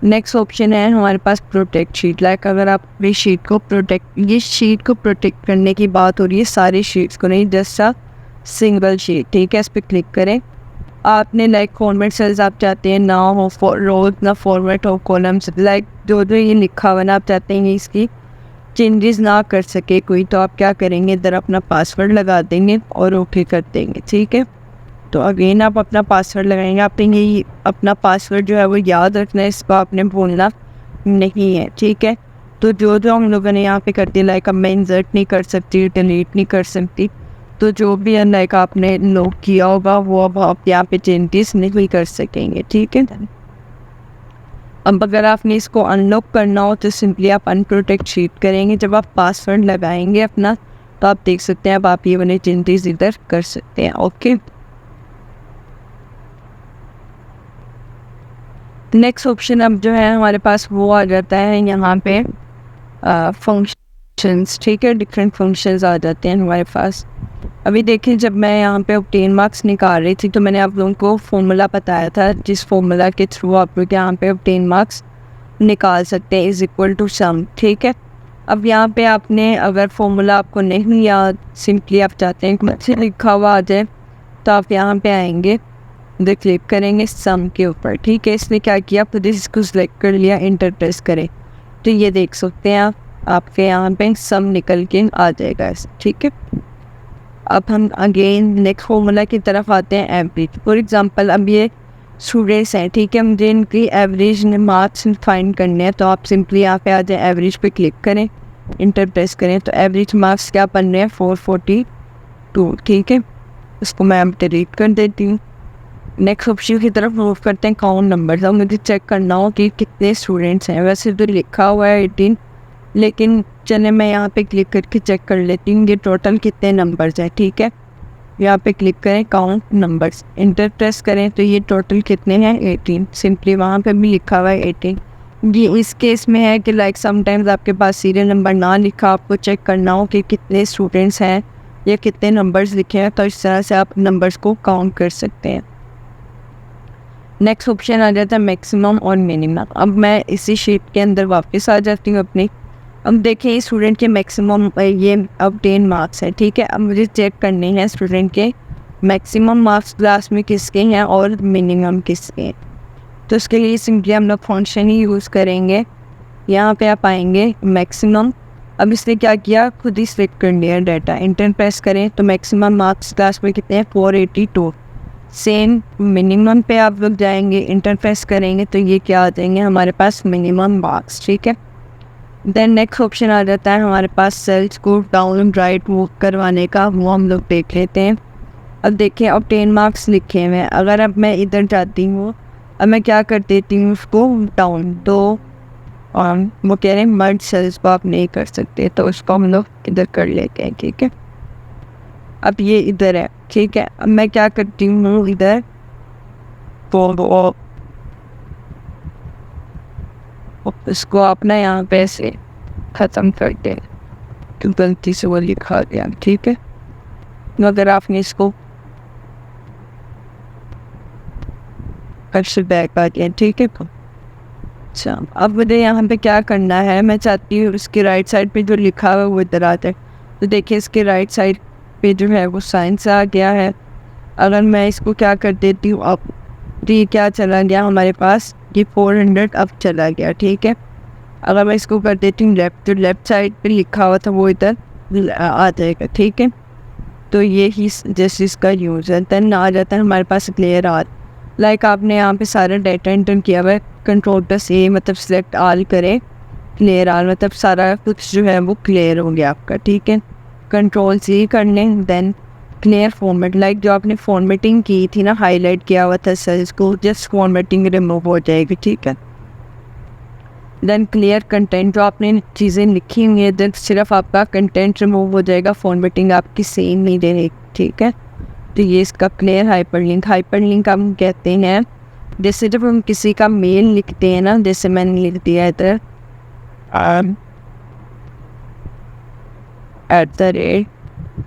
नेक्स्ट ऑप्शन है हमारे पास प्रोटेक्ट शीट। लाइक अगर आप ये शीट को प्रोटेक्ट करने की बात हो रही है, सारी शीट्स को नहीं, जस्ट अ सिंगल शीट, ठीक है। इस पर क्लिक करें। आपने लाइक फॉर्मेट सेल्स आप चाहते हैं ना हो रोज ना फॉर्मेट हो कॉलम्स, लाइक जो ये लिखा हुआ ना आप चाहते हैं इसकी चेंजेस ना कर सके कोई, तो आप क्या करेंगे, इधर अपना पासवर्ड लगा देंगे और ओके कर देंगे, ठीक है। तो अगेन आप अपना पासवर्ड लगाएंगे। आपने ये अपना पासवर्ड जो है वो याद रखना है, इसको आपने भूलना नहीं है, ठीक है। तो जो हम लोगों ने यहाँ पे कर दिया, लाइक अब मैं इंसर्ट नहीं कर सकती, डिलीट नहीं कर सकती, तो जो भी लाइक आपने लॉक किया होगा वो अब आप यहाँ पे चेंजेस नहीं कर सकेंगे, ठीक है। अब अगर आपने इसको अनलॉक करना हो तो सिंपली आप अनप्रोटेक्ट शीट करेंगे। जब आप पासवर्ड लगाएंगे अपना तो आप देख सकते हैं अब आप ये वाले चेंजेस इधर कर सकते हैं, ओके। नेक्स्ट ऑप्शन अब जो है हमारे पास वो आ जाता है यहाँ पे फंक्शंस, ठीक है। डिफरेंट फंक्शंस आ जाते हैं हमारे पास। अभी देखिए जब मैं यहाँ पे ऑब्टेन मार्क्स निकाल रही थी तो मैंने आप लोगों को फॉर्मूला बताया था, जिस फॉर्मूला के थ्रू आप लोग यहाँ पे ऑब्टेन मार्क्स निकाल सकते हैं, इज इक्वल टू सम, ठीक है। अब यहाँ पे आपने अगर फॉर्मूला आपको नहीं याद, सिंपली आप चाहते हैं कि लिखा हुआ आ जाए, तो आप यहाँ पे आएंगे, इधर क्लिक करेंगे सम के ऊपर, ठीक है। इसने क्या किया, खुद इसको सिलेक्ट कर लिया, इंटर प्रेस करें तो ये देख सकते हैं आप, आपके यहाँ पे सम निकल के आ जाएगा, ठीक है। अब हम अगेन नेक्स्ट फॉर्मूला की तरफ आते हैं, एवरेज। फॉर एग्जांपल अब ये स्टूडेंट्स हैं, ठीक है, मुझे इनकी एवरेज मार्क्स फाइंड करने हैं, तो आप सिंपली यहाँ पे आ जाए, एवरेज पे क्लिक करें, इंटर प्रेस करें तो एवरेज मार्क्स क्या बन रहे हैं, 442, ठीक है। इसको मैं अब डिलीट कर देती हूँ। नेक्स्ट ऑप्शन की तरफ मूव करते हैं, काउंट नंबर्स। अब मुझे चेक करना हो कि कितने स्टूडेंट्स हैं। वैसे तो लिखा हुआ है 18, लेकिन चले मैं यहाँ पे क्लिक करके चेक कर लेती हूँ ये टोटल कितने नंबर्स हैं, ठीक है। यहाँ पे क्लिक करें काउंट नंबर्स, इंटर प्रेस करें तो ये टोटल कितने हैं, 18। सिंपली वहाँ पे भी लिखा हुआ है 18। ये इस केस में है कि लाइक समटाइम्स आपके पास सीरियल नंबर ना लिखा, आपको चेक करना हो कि कितने स्टूडेंट्स हैं या कितने नंबर्स लिखे हैं, तो इस तरह से आप नंबर्स को काउंट कर सकते हैं। नेक्स्ट ऑप्शन आ जाता है मैक्सिमम और मिनिमम। अब मैं इसी शीट के अंदर वापस आ जाती हूँ अपनी। अब देखें स्टूडेंट के मैक्सिमम ये ऑब्टेन मार्क्स है, ठीक है। अब मुझे चेक करने हैं स्टूडेंट के मैक्सिमम मार्क्स क्लास में किसके हैं और मिनिमम किसके हैं। तो उसके लिए सिंपली हम लोग फंक्शन ही यूज़ करेंगे। यहाँ पे आप आएंगे मैक्सिमम। अब इसने क्या किया, खुद ही सिलेक्ट कर लिया डाटा, इंटर प्रेस करें तो मैक्सिमम मार्क्स क्लास में कितने हैं, 482। सेम मिनिमम पे आप लोग जाएंगे, इंटर प्रेस करेंगे तो ये क्या आ जाएंगे हमारे पास, मिनिमम मार्क्स, ठीक है। देन नेक्स्ट ऑप्शन आ जाता है हमारे पास सेल्स को डाउन राइट मूव करवाने का, वो हम लोग देख लेते हैं। अब देखिए ऑब्टेन मार्क्स लिखे हुए हैं। अगर अब मैं इधर जाती हूँ, अब मैं क्या कर देती हूँ उसको डाउन, तो वो कह रहे हैं मर्ज सेल्स को आप नहीं कर सकते, तो उसको हम लोग इधर कर लेते हैं, ठीक है। अब ये इधर है, ठीक है। अब मैं क्या करती हूँ इधर, तो इसको अपना यहाँ पे से ख़त्म कर दें, गलती से वो लिखा गया, ठीक है। अगर आपने इसको फिर से बैक आ गया, ठीक है। अच्छा, अब मुझे यहाँ पे क्या करना है, मैं चाहती हूँ इसके राइट साइड पे जो लिखा हुआ है वो इधर आ जाए। तो देखिए इसके राइट साइड पे जो है वो साइंस आ गया है। अगर मैं इसको क्या कर देती हूँ अब, तो ये क्या चला गया हमारे पास, ये 400 अब चला गया, ठीक है। अगर मैं इसको कर देती हूँ लेफ्ट, तो लेफ्ट साइड पे लिखा हुआ था वो इधर आ जाएगा, ठीक है। तो ये ही जैसे इसका यूज़ है, देन आ जाता है हमारे पास क्लियर आर। लाइक आपने यहाँ पे सारा डाटा एंटर किया हुआ है, कंट्रोल+A मतलब सिलेक्ट आल करें, क्लियर आल मतलब सारा कुछ जो है वो क्लियर हो गया आपका, ठीक है। कंट्रोल+C कर लें, देन क्लियर फॉर्मेट, लाइक जो आपने फॉर्मेटिंग की थी ना, हाईलाइट किया हुआ था सेल्स को, जस्ट फॉर्मेटिंग रिमूव हो जाएगी, ठीक है। देन क्लियर कंटेंट, जो आपने चीज़ें लिखी हुई है, देन सिर्फ आपका कंटेंट रिमूव हो जाएगा, फॉर्मेटिंग आपकी सेम नहीं रहेगी, ठीक है। तो ये इसका क्लियर हाइपरलिंक। हाइपरलिंक हम कहते हैं जैसे जब हम किसी का मेल लिखते हैं ना, जैसे मैंने लिख दिया इधर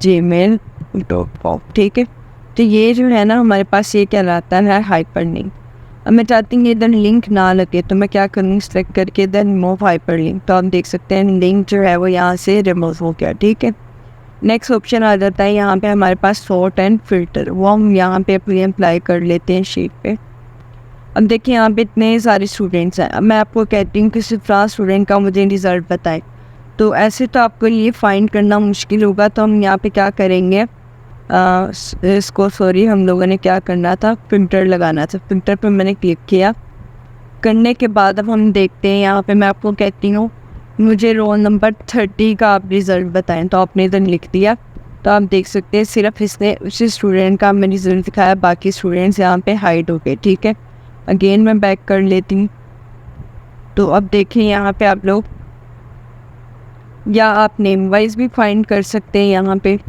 @gmail.com, ठीक है। तो ये जो है ना हमारे पास ये कहलाता है हाइपरलिंक। अब मैं चाहती हूँ इधर लिंक ना लगे, तो मैं क्या करूँगी, सेलेक्ट करके इधर रिमूव हाइपरलिंक। तो आप देख सकते हैं लिंक जो है वो यहाँ से रिमूव हो गया, ठीक है। नेक्स्ट ऑप्शन आ जाता है यहाँ पे हमारे पास सॉर्ट एंड फिल्टर, वो हम यहाँ पे अपनी अप्लाई कर लेते हैं शीट पे। अब देखिए यहाँ पे इतने सारे स्टूडेंट्स हैं, अब मैं आपको कहती हूँ कि सिर्फ स्टूडेंट का मुझे रिज़ल्ट बताएं, तो ऐसे तो आपको ये फाइंड करना मुश्किल होगा। तो हम यहाँ पे क्या करेंगे, इसको हम लोगों ने क्या करना था, फिल्टर लगाना था। फिल्टर पर मैंने क्लिक किया, करने के बाद अब हम देखते हैं यहाँ पे मैं आपको कहती हूँ मुझे रोल नंबर 30 का आप रिज़ल्ट बताएं, तो आपने इधर लिख दिया। तो आप देख सकते हैं सिर्फ इसने उसी स्टूडेंट का हमें रिज़ल्ट दिखाया, बाकी स्टूडेंट्स यहाँ पे हाइड हो गए, ठीक है। अगेन मैं बैक कर लेती हूँ। तो अब देखें यहाँ पे आप लोग, या आप नेम वाइज भी फाइंड कर सकते हैं यहाँ पे,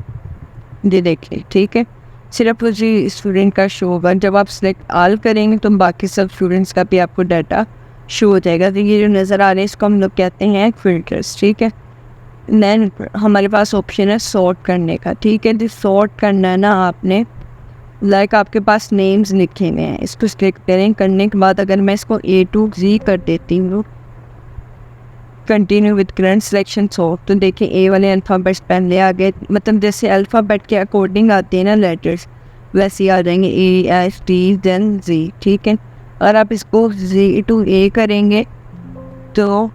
ये देखिए, ठीक है। सिर्फ उसी स्टूडेंट का शो होगा, जब आप सिलेक्ट आल करेंगे तो बाकी सब स्टूडेंट्स का भी आपको डाटा शो हो जाएगा। तो ये जो नज़र आ रहे हैं इसको हम लोग कहते हैं फिल्टर्स, ठीक है। देन हमारे पास ऑप्शन है सॉर्ट करने का, ठीक है। तो सॉर्ट करना है ना आपने, लाइक आपके पास नेम्स लिखे हुए हैं, इसको सिलेक्ट करें। करने के बाद अगर मैं इसको A to Z कर देती हूँ, continue with current selection sort, तो देखिए ए वाले अल्फ़ाबेट्स पहले आ गए, मतलब जैसे अल्फ़ाबेट के अकॉर्डिंग आते हैं ना लेटर्स, वैसे ही आ जाएंगे A, S, T then Z, ठीक है। और आप इसको Z to A करेंगे तो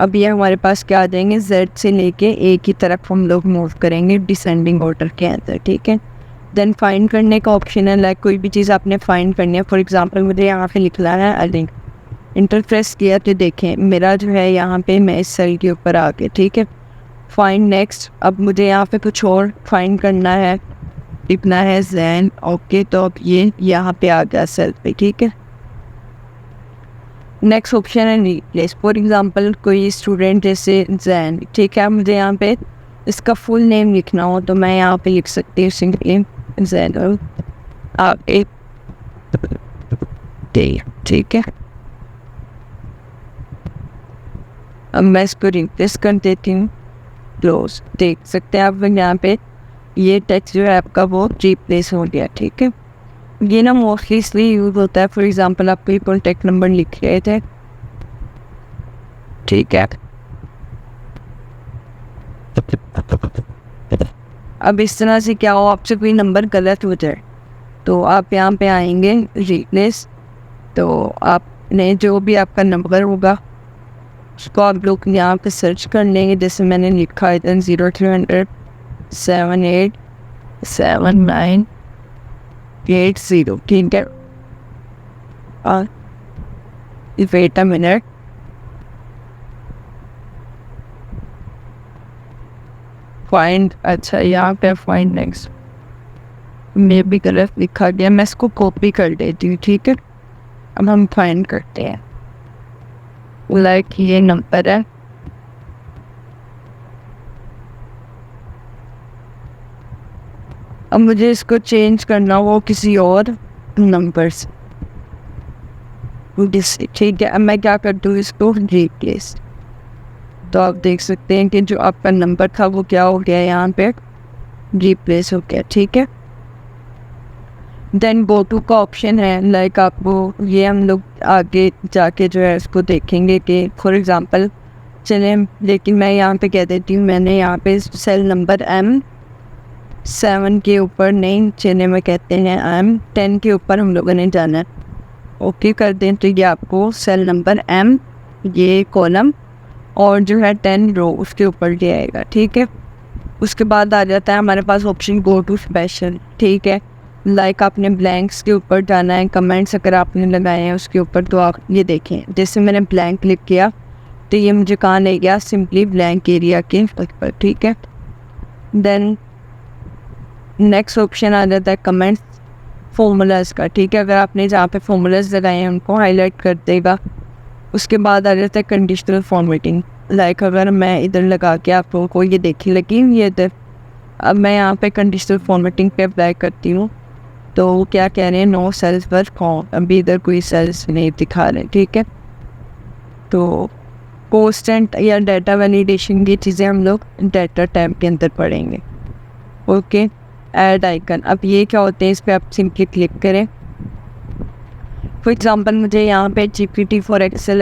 अब ये हमारे पास क्या आ जाएंगे, Z से लेके A की तरफ हम लोग मूव करेंगे डिसेंडिंग ऑर्डर के अंदर, ठीक है। देन फाइंड करने का ऑप्शन है, लाइक कोई भी चीज़ आपने फाइंड करनी है। फॉर एग्जांपल मुझे यहाँ पे लिखना है अलिंक, इंटरप्रेस किया तो देखें मेरा जो है यहाँ पे मैं इस सेल के ऊपर आ गया, ठीक है। फाइंड नेक्स्ट, अब मुझे यहाँ पे कुछ और फाइंड करना है, लिखना है जैन, ओके। तो अब ये यहाँ पे आ गया सेल पे, ठीक है। नेक्स्ट ऑप्शन है रिप्लेस। फॉर एग्जांपल कोई स्टूडेंट जैसे जैन, ठीक है, मुझे यहाँ पे इसका फुल नेम लिखना हो तो मैं यहाँ पे लिख सकती हूँ सिंपली जैन, ठीक है। अब मैं इसको रिप्लेस कर देती हूँ, क्लोज। देख सकते हैं आप यहाँ पे ये टेक्स्ट जो है आपका वो रिप्लेस हो गया, ठीक है। ये ना मोस्टली इसलिए यूज़ होता है, फॉर एग्जांपल आप कोई कॉन्टैक्ट नंबर लिख रहे थे, ठीक है। अब इस तरह से क्या हो, आपसे कोई नंबर गलत हो जाए तो आप यहाँ पे आएंगे रिप्लेस, तो आपने जो भी आपका नंबर होगा उसको आप लोग यहाँ पे सर्च कर लेंगे, जैसे मैंने लिखा है 0300 787980, ठीक है। और वेट अ मिनट, फाइंड, अच्छा यहाँ पे फाइंड नेक्स्ट में भी गलत लिखा गया, मैं इसको कॉपी कर देती हूँ, ठीक है। अब हम फाइंड करते हैं, लाइक ये नंबर है, अब मुझे इसको चेंज करना हो किसी और नंबर से, ठीक है। अब मैं क्या करती हूँ, इसको रिप्लेस, तो आप देख सकते हैं कि जो आपका नंबर था वो क्या हो गया, यहाँ पे रिप्लेस हो गया। ठीक है, देन गो टू का ऑप्शन है, लाइक आपको ये हम लोग आगे जाके जो है इसको देखेंगे कि फॉर एग्ज़ाम्पल चलें, लेकिन मैं यहाँ पे कह देती हूँ, मैंने यहाँ पे सेल नंबर M7 के ऊपर नहीं, चले में कहते हैं M10 के ऊपर हम लोगों ने जाना है। ओके कर दें तो ये आपको सेल नंबर M, ये कॉलम और जो है 10 रो उसके ऊपर ले आएगा। ठीक है, उसके बाद आ जाता है हमारे पास ऑप्शन गो टू स्पेशल। ठीक है, लाइक आपने ब्लैंक्स के ऊपर जाना है, कमेंट्स अगर आपने लगाए हैं उसके ऊपर, तो आप ये देखें जैसे मैंने ब्लैंक क्लिक किया तो ये मुझे कहाँ ले गया, सिंपली ब्लैंक एरिया के ऊपर। ठीक है, देन नेक्स्ट ऑप्शन आ जाता है कमेंट्स फॉर्मूलाज का। ठीक है, अगर आपने जहाँ पे फॉर्मूलाज लगाए हैं उनको हाईलाइट कर देगा। उसके बाद आ जाता है कंडीशनल फॉर्मेटिंग, लाइक अगर मैं इधर लगा के आप लोगों को ये देखी लगी हुई है इधर, अब मैं यहाँ पे कंडीशनल फॉर्मेटिंग पे अप्लाई करती हूँ तो वो क्या कह रहे हैं, नो सेल्स पर फाउंड, अभी इधर कोई सेल्स नहीं दिखा रहे। ठीक है, तो पोस्टेंट या डाटा वैलिडेशन की चीज़ें हम लोग डाटा टैब के अंदर पढ़ेंगे। ओके, ऐड आइकन, अब ये क्या होते हैं, इस पर आप सिंपली क्लिक करें। फॉर एग्ज़ाम्पल मुझे यहाँ पे GPT फॉर एक्सेल